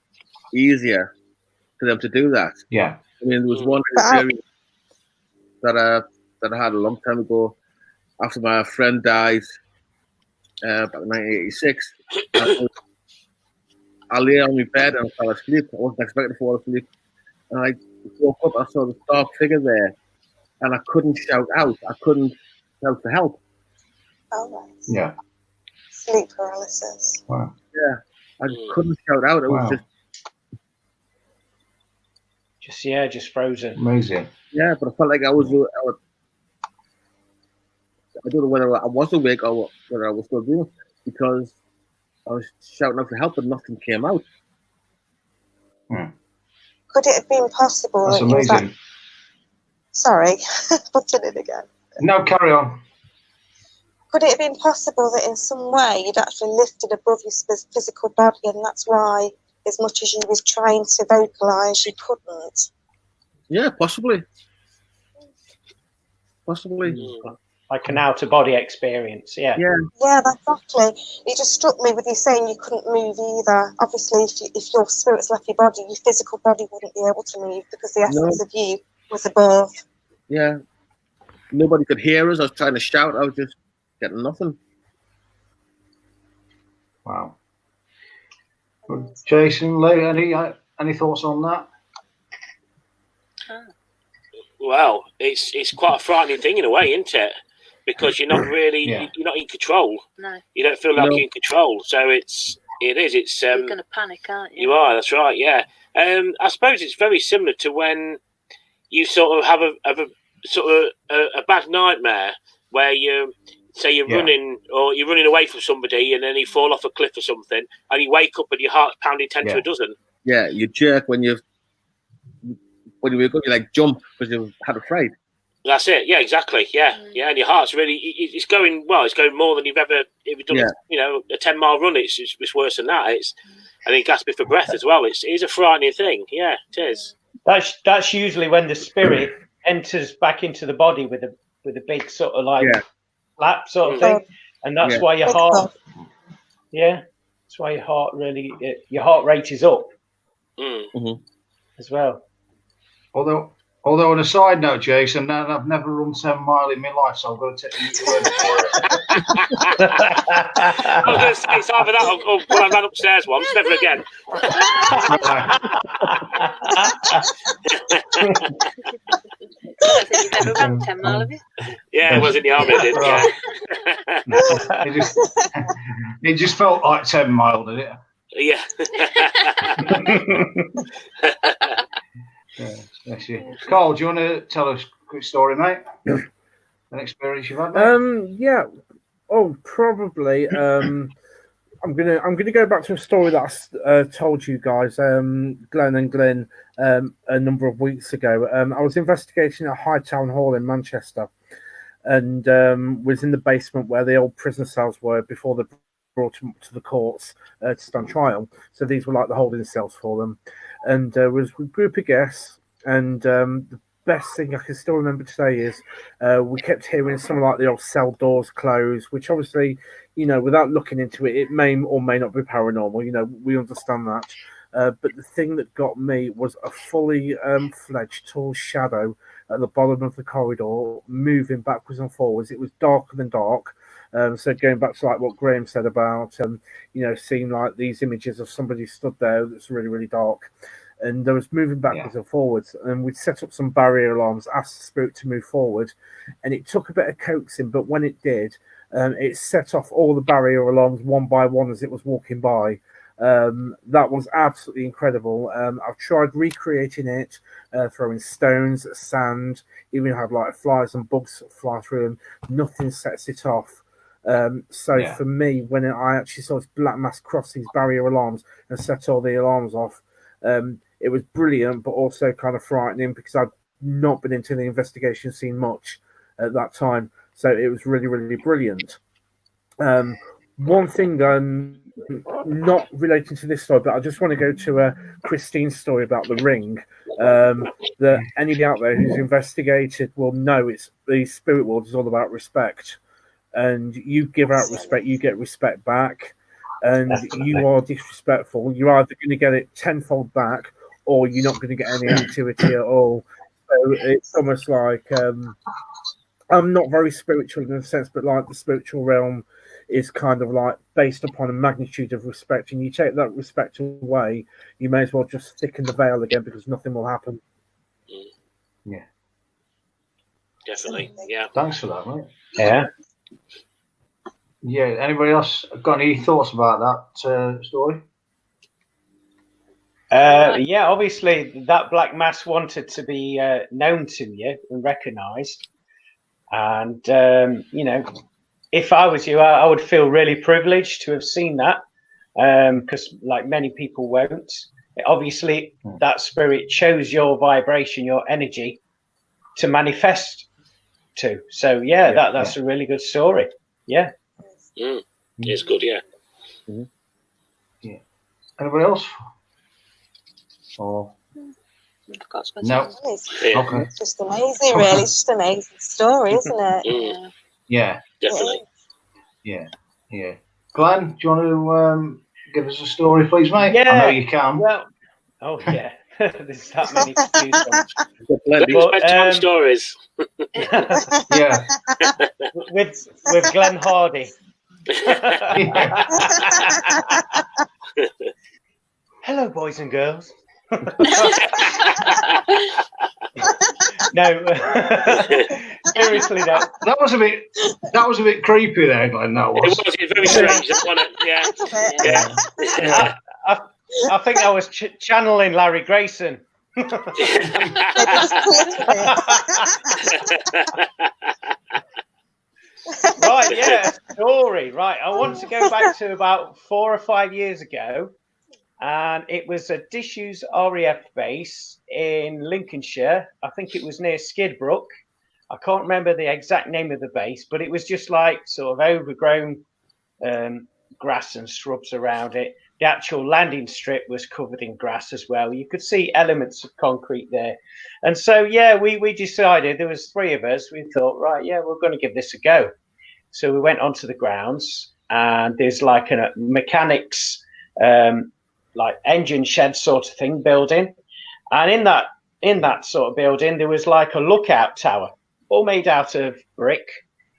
easier for them to do that. Yeah. I mean, there was one experience that I had a long time ago after my friend died back in 1986. I lay on my bed and I fell asleep. I wasn't expecting to fall asleep. And I woke up, I saw this dark figure there and I couldn't shout out. I couldn't shout for help. Oh, right. Yeah. Sleep paralysis. Wow. Yeah. I just couldn't shout out. It was just frozen. Amazing. Yeah, but I felt like I don't know whether I was awake or whether I was still dreaming because I was shouting out for help and nothing came out. Could it have been possible? That's amazing. Sorry, putting it again. No, carry on. Could it have been possible that in some way you'd actually lifted above your physical body, and that's why, as much as you was trying to vocalise, you couldn't? Yeah, possibly. Like an out-of-body experience, yeah. Yeah, exactly. It just struck me with you saying you couldn't move either. Obviously, if your spirit's left your body, your physical body wouldn't be able to move because the essence of you was above. Yeah. Nobody could hear us. I was trying to shout. I was just getting nothing. Wow. Jason, Lee, any thoughts on that? Well, it's quite a frightening thing in a way, isn't it? Because you're not really you're not in control. No. You don't feel like you're in control. So it is. You're going to panic, aren't you? You are. That's right. Yeah. I suppose it's very similar to when you sort of have a bad nightmare where you're running or you're running away from somebody and then you fall off a cliff or something and you wake up and your heart's pounding 10 to a dozen. Yeah, you jerk when you wake up, you like jump because you've had a fright. That's it. Yeah, exactly. Yeah, and your heart's really it's going more than you've ever done. Yeah. You know, a 10-mile run. It's worse than that. And then gasping for breath as well. It is a frightening thing. Yeah, it is. That's usually when the spirit enters back into the body with a big sort of like flap sort of thing, and that's why your heart. Yeah, that's why your heart your heart rate is up as well. Although on a side note, Jason, I've never run 7 miles in my life, so I've got to take you word for it. I was going to say it's either that or when I ran upstairs once, never again. I don't think you've ever run 10 miles, have you? Yeah, it was in the army, I did. Yeah. It just felt like 10 miles, did it? Yeah. Carl, do you want to tell us a quick story, mate? An experience you've had, mate? Yeah. Oh, probably. I'm gonna go back to a story that I told you guys, Glenn and Glynn, a number of weeks ago. I was investigating at High Town Hall in Manchester, and was in the basement where the old prisoner cells were before they brought them to the courts to stand trial. So these were like the holding cells for them. And was a group of guests, and the best thing I can still remember today is we kept hearing some like the old cell doors close, which obviously, without looking into it, it may or may not be paranormal. We understand that. But the thing that got me was a fully fledged tall shadow at the bottom of the corridor, moving backwards and forwards. It was darker than dark. So going back to like what Graeme said about, seeing like these images of somebody stood there that's really, really dark. And there was moving backwards and forwards. And we'd set up some barrier alarms, asked the spirit to move forward. And it took a bit of coaxing, but when it did, it set off all the barrier alarms one by one as it was walking by. That was absolutely incredible. I've tried recreating it, throwing stones, sand, even had like flies and bugs fly through them. Nothing sets it off. For me, when I actually saw this black mass cross these barrier alarms and set all the alarms off, it was brilliant, but also kind of frightening because I'd not been into the investigation scene much at that time. So it was really, really brilliant. One thing, not relating to this story, but I just want to go to Christine's story about the ring. That anybody out there who's investigated will know the spirit world is all about respect. And you give out respect, you get respect back. And you are disrespectful, you're either going to get it tenfold back, or you're not going to get any activity at all. So it's almost like I'm not very spiritual in a sense, but like the spiritual realm is kind of like based upon a magnitude of respect, and you take that respect away, you may as well just thicken the veil again because nothing will happen. Yeah, definitely. Yeah, thanks for that, mate. Yeah. Anybody else got any thoughts about that story? Obviously that black mass wanted to be known to you and recognised, and if I was you, I would feel really privileged to have seen that, because like many people won't. Obviously, that spirit chose your vibration, your energy to manifest to. So that's a really good story. Yeah. It's good, yeah. Yeah. Anybody else? Or no? Okay. It's just amazing, really. It's just an amazing story, isn't it? Yeah. Definitely. Yeah. Glenn, do you want to give us a story, please, mate? Yeah. I know you can. Well, there's that many to choose from. Bedtime stories. Yeah. with Glenn Hardy. Hello, boys and girls. No, seriously, no. That was a bit creepy there, Glenn. That was. It was very strange, wasn't it? Yeah. I think I was channeling Larry Grayson. Right, yeah, story. Right, I want to go back to about 4 or 5 years ago, and it was a disused RAF base in Lincolnshire. I think it was near Skidbrook. I can't remember the exact name of the base, but it was just like sort of overgrown grass and shrubs around it. The actual landing strip was covered in grass as well. You could see elements of concrete there. And so, we decided, there was 3 of us, we thought, right, we're going to give this a go. So we went onto the grounds, and there's like a mechanics, like engine shed sort of thing building. And in that sort of building, there was like a lookout tower, all made out of brick.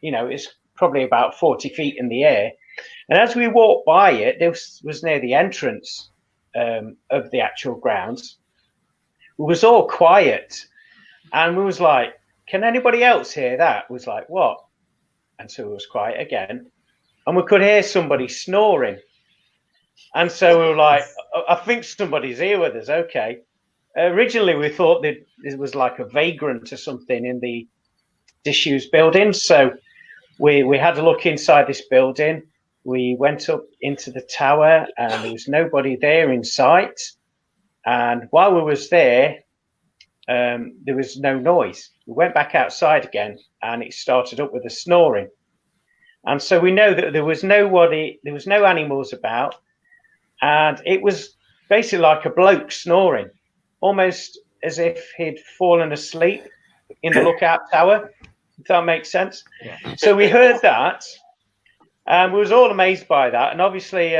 It's probably about 40 feet in the air. And as we walked by it, this was near the entrance of the actual grounds. It was all quiet. And we was like, can anybody else hear that? It was like, what? And so it was quiet again. And we could hear somebody snoring. And so we were like, I think somebody's here with us. Okay. Originally, we thought that it was like a vagrant or something in the disused building. So we had a look inside this building. We went up into the tower, and there was nobody there in sight. And while we was there was no noise. We went back outside again, and it started up with a snoring. And so we know that there was nobody, there was no animals about, and it was basically like a bloke snoring, almost as if he'd fallen asleep in the lookout tower, if that makes sense. Yeah. So we heard that, and we was all amazed by that. And obviously,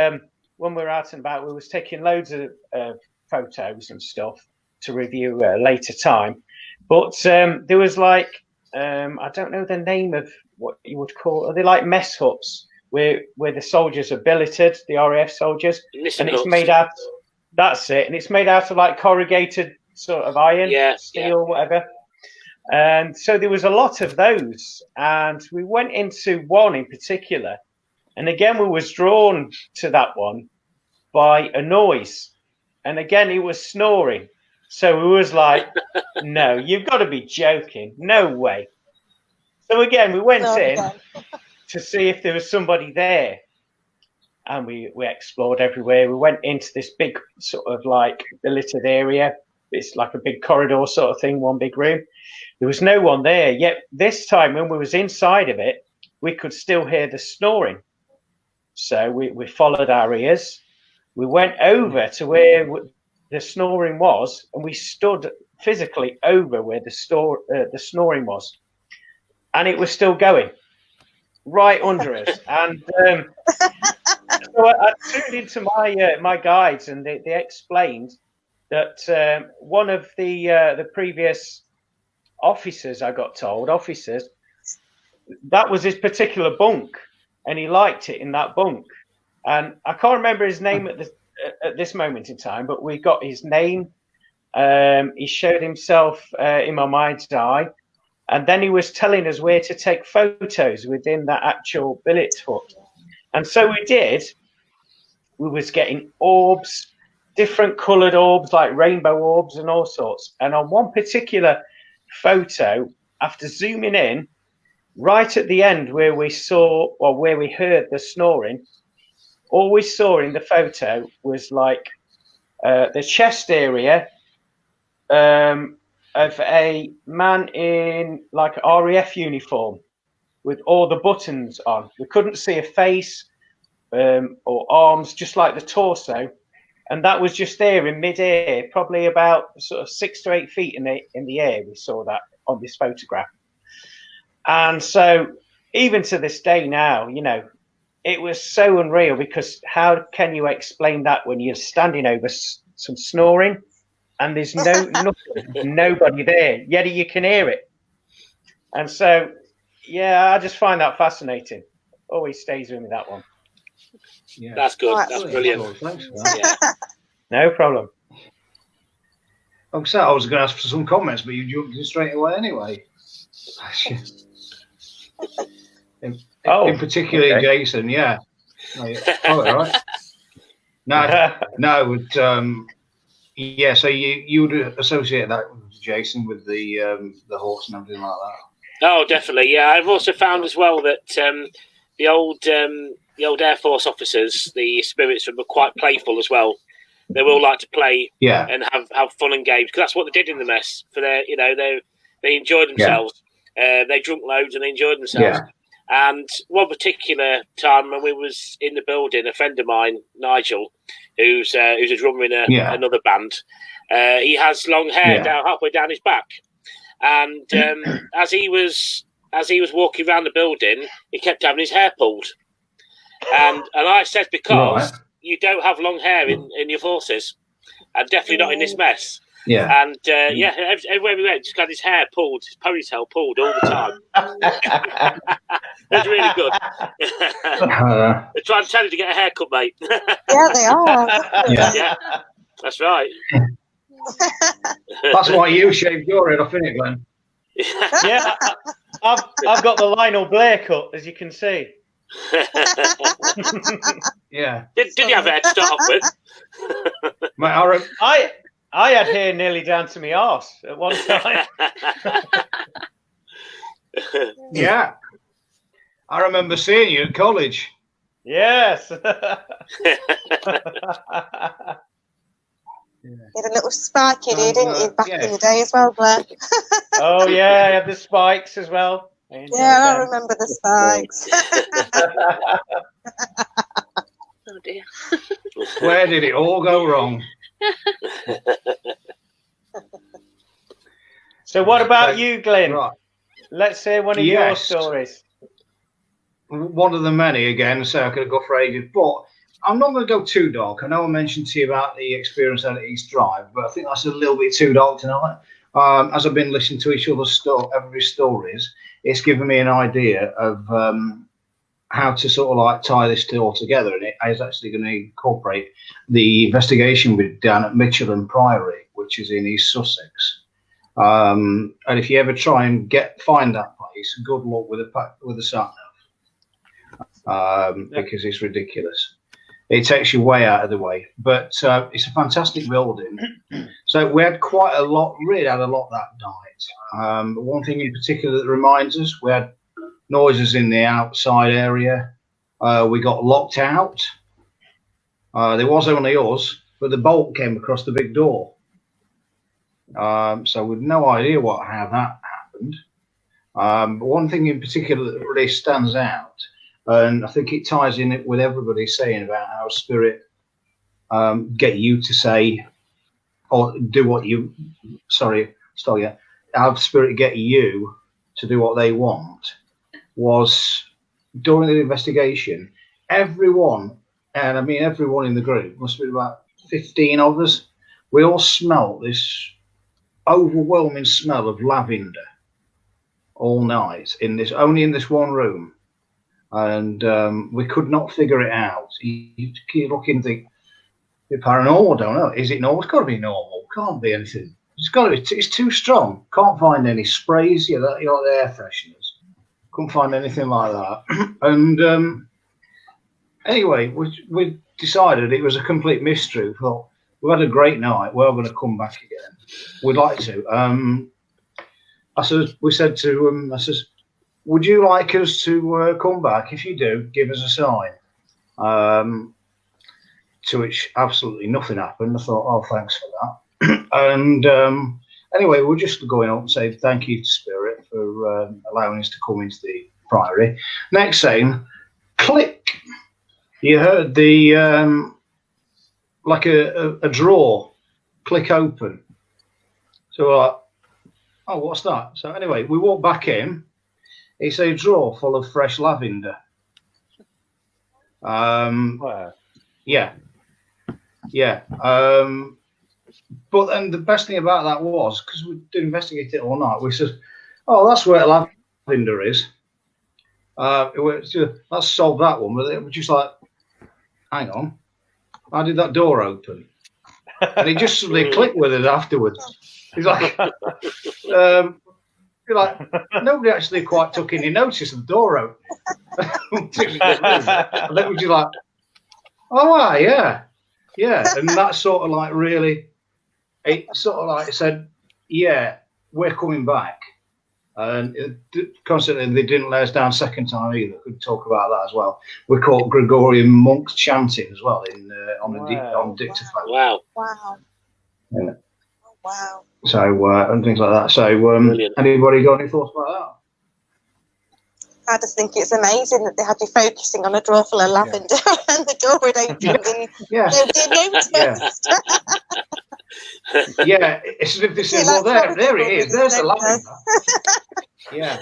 when we were out and about, we was taking loads of photos and stuff to review at a later time. But there was like, I don't know the name of what you would call, are they like mess huts where the soldiers are billeted, the RAF soldiers? And it's made out, that's it, and it's made out of like corrugated sort of iron, steel, whatever. And so there was a lot of those, and we went into one in particular, and again we was drawn to that one, by a noise. And again, he was snoring. So we was like, no, you've got to be joking. No way. So again, we went in to see if there was somebody there. And we explored everywhere. We went into this big sort of like littered area. It's like a big corridor sort of thing, one big room. There was no one there. Yet this time when we was inside of it, we could still hear the snoring. So we followed our ears. We went over to where the snoring was, and we stood physically over where the snoring was. And it was still going right under us. And so I tuned into my guides, and they explained that one of the previous officers, I got told, that was his particular bunk, and he liked it in that bunk. And I can't remember his name at this moment in time, but we got his name. He showed himself in my mind's eye, and then he was telling us where to take photos within that actual billet hut. And so we did. We was getting orbs, different coloured orbs, like rainbow orbs and all sorts. And on one particular photo, after zooming in, right at the end where we saw, or where we heard the snoring, all we saw in the photo was like the chest area of a man in like an RAF uniform with all the buttons on. We couldn't see a face or arms, just like the torso. And that was just there in mid-air, probably about sort of 6 to 8 feet in the air. We saw that on this photograph. And so even to this day now, you know, it was so unreal, because how can you explain that when you're standing over some snoring and there's nobody there, yet you can hear it? And so, yeah, I just find that fascinating. Always stays with me, that one. Yeah. That's good. That's brilliant. Thanks for that. Yeah. No problem. I was going to ask for some comments, but you jumped in straight away anyway. In particular, okay. Jason, yeah. Oh, all right. No, yeah. So you would associate that with Jason, with the horse and everything like that. Oh, definitely. Yeah, I've also found as well that the old Air Force officers, the spirits, were quite playful as well. They will like to play, and have fun and games, because that's what they did in the mess. For their, you know, they enjoyed themselves. Yeah. They drunk loads and they enjoyed themselves. Yeah. And one particular time when we was in the building, a friend of mine, Nigel, who's a drummer in another band, he has long hair down halfway down his back, and as he was walking around the building, he kept having his hair pulled, and I said, because you don't have long hair in your forces, and definitely not in this mess. Yeah, and everywhere we went, just got his hair pulled, his ponytail pulled all the time. It's really good. They're trying to tell you to get a haircut, mate. Yeah, they are. Yeah, that's right. That's why you shaved your head off, innit, Glenn? Yeah, I've got the Lionel Blair cut, as you can see. Yeah. Did you have hair to start off with? Mate, I had hair nearly down to my arse at one time. Yeah. I remember seeing you at college. Yes. He had a little spike in here, didn't he, back in the day as well, Glenn? Oh, yeah, I had the spikes as well. I remember the spikes. Oh, dear. Where did it all go wrong? So what about you, Glynn? Right. Let's hear one of your stories. One of the many, again, so I could go for ages, but I'm not going to go too dark. I know I mentioned to you about the experience at East Drive, but I think that's a little bit too dark tonight. As I've been listening to each other's everybody's stories, it's given me an idea of how to sort of like tie this all together, and it is actually going to incorporate the investigation we did down at Mitchell Priory, which is in East Sussex. And if you ever try and find that place, good luck with a sat nav, because it's ridiculous. It takes you way out of the way, but it's a fantastic building. So we had quite a lot, really had a lot that night. But one thing in particular that reminds us, we had noises in the outside area. We got locked out. There was only us, but the bolt came across the big door. So we've no idea how that happened. But one thing in particular that really stands out, and I think it ties in with everybody saying about how spirit get you to say or do what you, how spirit get you to do what they want, was during the investigation, everyone, and I mean everyone in the group, must be about 15 of us, we all smelt this overwhelming smell of lavender all night only in this one room, and we could not figure it out. You keep looking and think, is it paranormal? I don't know. Is it normal? It's got to be normal. Can't be anything. It's got to be. It's too strong. Can't find any sprays. You know, the air fresheners. Couldn't find anything like that. And anyway, we decided it was a complete mystery. We thought, we've had a great night. We're going to come back again. We'd like to. We said to him, I says, would you like us to come back? If you do, give us a sign. To which absolutely nothing happened. I thought, oh, thanks for that. And anyway, we're just going up and say thank you to Spirit for allowing us to come into the priory. Next thing, click. You heard the like a drawer click open. So we're like, oh, what's that? So anyway, we walk back in. It's a drawer full of fresh lavender. Wow. Yeah. But then the best thing about that was, because we did investigate it all night, we said, oh, that's where lavender is. Let's solve that one. But it was just like, hang on, how did that door open? And it just suddenly clicked with it afterwards. He's like, nobody actually quite took any notice of the door opening. And then we just like, oh, wow, yeah. And that sort of like really, it sort of like said, yeah, we're coming back. And constantly they didn't let us down second time either. Could talk about that as well. We caught Gregorian monks chanting as well on dictaphone. Wow. Yeah. Wow. So and things like that. So anybody got any thoughts about that? I just think it's amazing that they had you focusing on a drawer full of lavender and the door had opened and nobody noticed. Yeah, it's as if they said, well, there it is. There's the lavender. Yeah.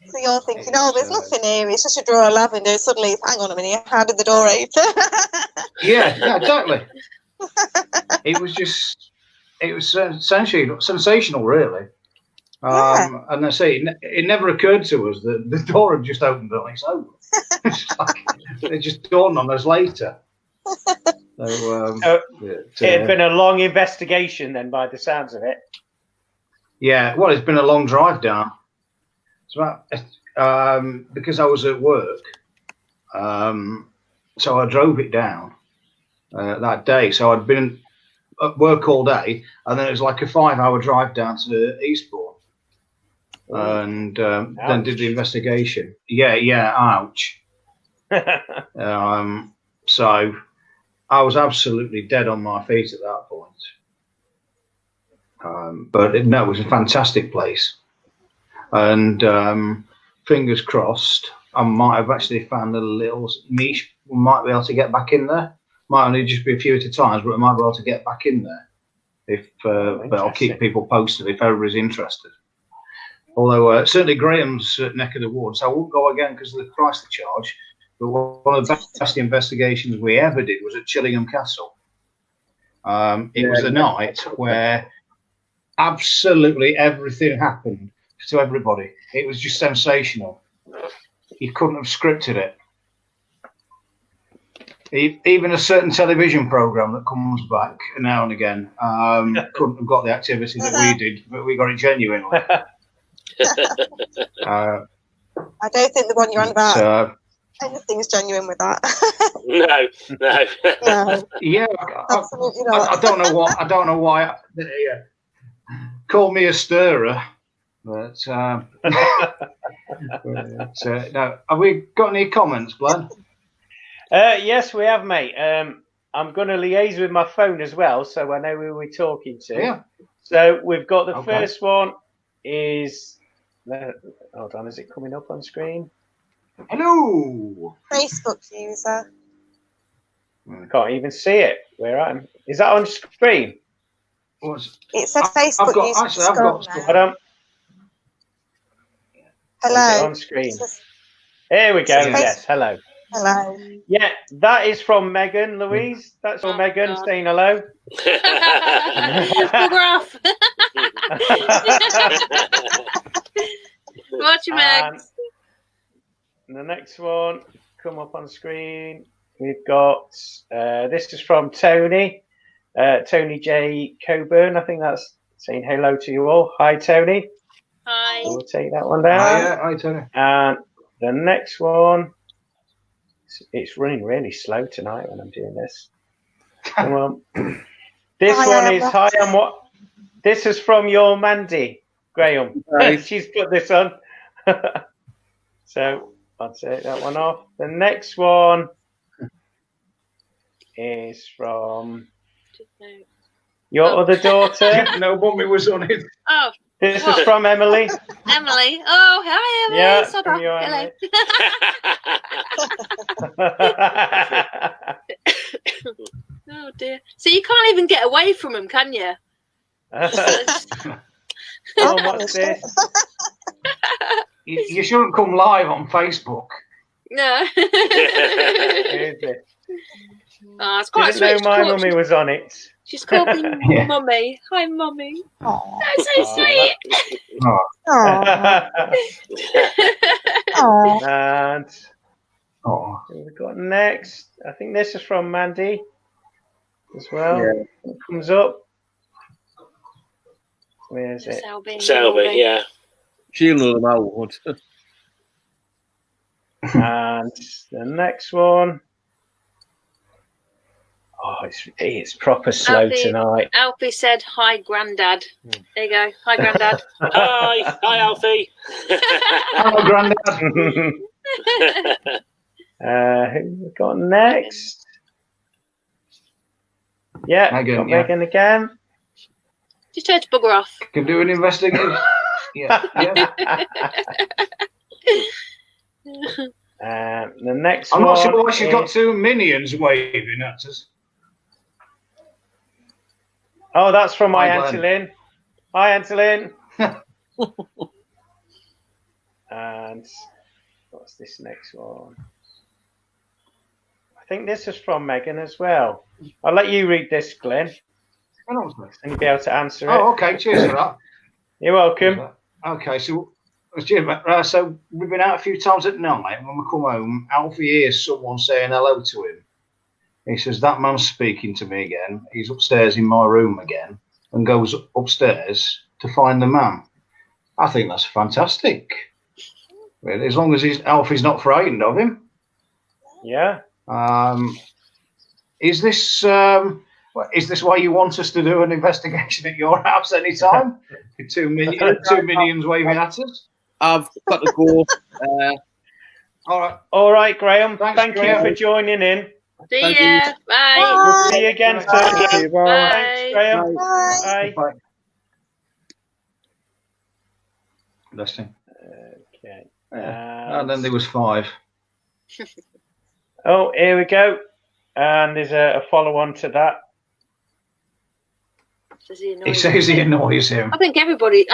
So you're thinking, oh, there's nothing here. It's just a drawer of lavender. Suddenly, hang on a minute, how did the door open? Yeah, exactly. It was sensational, really. And I say, it never occurred to us that the door had just opened on its own. It just dawned on us later. So, it had been a long investigation then, by the sounds of it. Yeah, well, it's been a long drive down. It's about, because I was at work, so I drove it down that day. So I'd been at work all day, and then it was like a 5-hour drive down to Eastbourne. And then did the investigation. Yeah, ouch. So I was absolutely dead on my feet at that point. But it was a fantastic place. And fingers crossed, I might have actually found a little niche. We might be able to get back in there. Might only just be a few at a time, but we might be able to get back in there. But I'll keep people posted if everybody's interested. Although certainly Graham's neck of the woods, I won't go again because of the price they charge. But one of the best investigations we ever did was at Chillingham Castle. It was a night where absolutely everything happened to everybody. It was just sensational. You couldn't have scripted it. Even a certain television program that comes back now and again couldn't have got the activity that we did, but we got it genuinely. I don't think the one you're on about anything's genuine with that. No. No, Yeah, absolutely not. I don't know what. I don't know why. Call me a stirrer, but no. Have we got any comments, Glenn? Yes, we have, mate. I'm going to liaise with my phone as well, so I know who we're talking to. Yeah. So we've got the first one is. Hold on, is it coming up on screen? Hello. Facebook user. Can't even see it. Where am? Is that on screen? It said Facebook user. I've got Hello. Hello. On screen. Here we go. Yes. Hello. Hello. Yeah, that is from Megan, Louise. That's from Megan saying hello. Photograph. Watch your Meg. The next one come up on screen. We've got this is from Tony, Tony J. Coburn. I think that's saying hello to you all. Hi, Tony. Hi. We'll take that one down. Hi, Tony. And the next one, it's running really slow tonight when I'm doing this. Come on. This one is hi. I'm what? This is from your Mandy, Graeme. Right. She's put this on. So I'll take that one off. The next one is from your other daughter. No, Mummy was on it. Oh. This is from Emily. Emily. Oh, hi, Emily. Yeah, from your Emily. Oh, dear. So you can't even get away from him, can you? Oh, what's this? You shouldn't come live on Facebook. No. Who is it? Oh, it's quite sweet. Didn't know my mummy was on it. She's called me Mummy. Hi, Mummy. Aww. That's so sweet. And who we got next? I think this is from Mandy as well. Yeah. It comes up. Where is it? Selby, yeah. She'll know them out. And the next one. Oh, it's proper slow tonight. Alfie said, hi, Grandad. There you go. Hi, Grandad. Hi, Alfie. Hello, Grandad. Who we got next? Yeah, Megan, got Megan again. Just try to bugger off. Can do an investigation. Yeah. The next I'm one. not sure why she's got two minions waving at us. Oh, that's from my Auntie Lynn. Hi, Auntie Lynn. And what's this next one? I think this is from Megan as well. I'll let you read this, Glynn. And you'll be able to answer it. Oh, okay. Cheers for that. You're welcome. Okay, so so we've been out a few times at night. When we come home, Alfie hears someone saying hello to him. He says, that man's speaking to me again. He's upstairs in my room again, and goes upstairs to find the man. I think that's fantastic. Really, as long as Alfie's not frightened of him. Yeah. Is this why you want us to do an investigation at your house anytime? With two minions waving at us? I've got to go. All right, Graeme. Thank you for joining in. See ya. Bye. We'll see you again soon. Bye. Thanks, Graeme. Bye. Bye. Interesting. Okay. And then there was 5. Oh, here we go. And there's a follow-on to that. He says he annoys him. I think everybody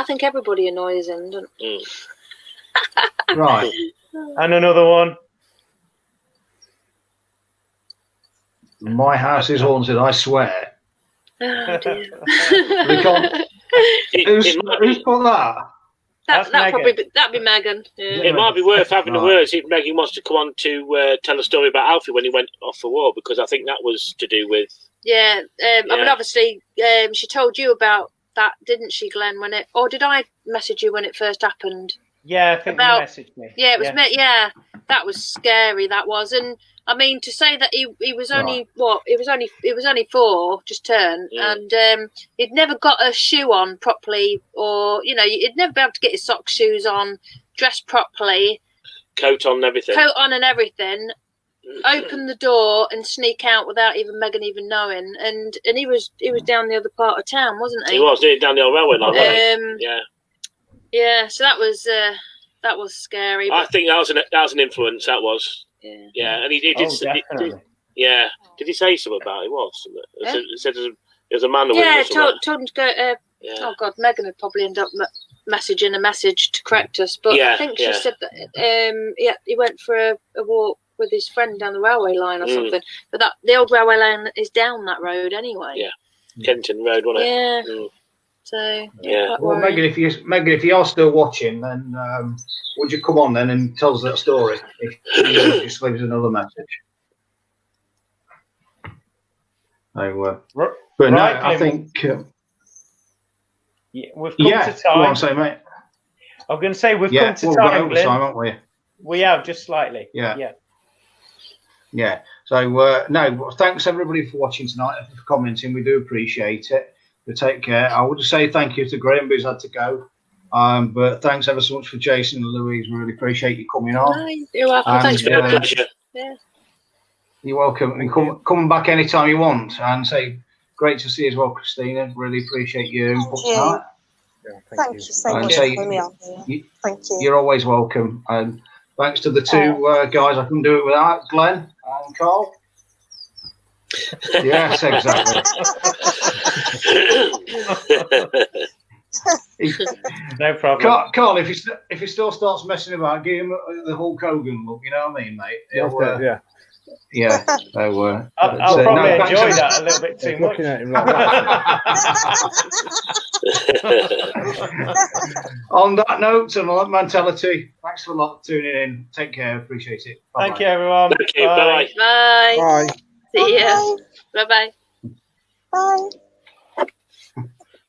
annoys him, doesn't he? Right. And another one. My house is haunted, I swear. Oh, dear. Who's put that? That'd be Megan. Yeah. It might be worth having a word if Megan wants to come on to tell a story about Alfie when he went off for war, because I think that was to do with. Yeah, I mean, obviously, she told you about that, didn't she, Glenn? Or did I message you when it first happened? Yeah, I think you messaged me. Yeah, it was me. Yeah, that was scary. That was, and I mean to say that he was only It was only 4, just turned, and he'd never got a shoe on properly, or he'd never be able to get his socks, shoes on, dressed properly, coat on and everything. Open the door and sneak out without Megan even knowing, and he was down the other part of town, wasn't he? He was down the old railway line. Yeah. So that was scary. I think that was an influence. That was. Yeah, and he did. Definitely. Did he say something about it? He said it was a man. Yeah, told him to go. Oh God, Megan would probably end up messaging a message to correct us, but I think she said that he went for a walk with his friend down the railway line or something. But the old railway line is down that road anyway. Yeah, Kenton Road, wasn't it? Yeah. So well, Megan, if you are still watching, then would you come on then and tell us that story? If you just leave us another message. But no, I think. We've come to time. Go on, say, mate. I'm going to say we've come to time, over time, haven't we? We have, just slightly. Yeah. So, no, thanks everybody for watching tonight and for commenting. We do appreciate it. But take care. I would say thank you to Graeme, who's had to go. But thanks ever so much for Jason and Louise. We really appreciate you coming on. You're welcome. Thanks for a pleasure. Yeah. You're welcome. And come back anytime you want. And say, great to see you as well, Christina. Really appreciate your input tonight. Thank you so much for having me on here. Thank you. You're always welcome. And thanks to the two guys I couldn't do it without, Glenn and Carl. Yes, exactly. No problem. Carl, if he still starts messing about, give him the Hulk Hogan look. You know what I mean, mate? Yeah. So, I'll probably enjoy that a little bit too much. At him like that. On that note and on that mentality, thanks for a lot tuning in. Take care. Appreciate it. Bye-bye. Thank you, everyone. Thank you. Bye. Bye. See ya. Bye-bye. Bye.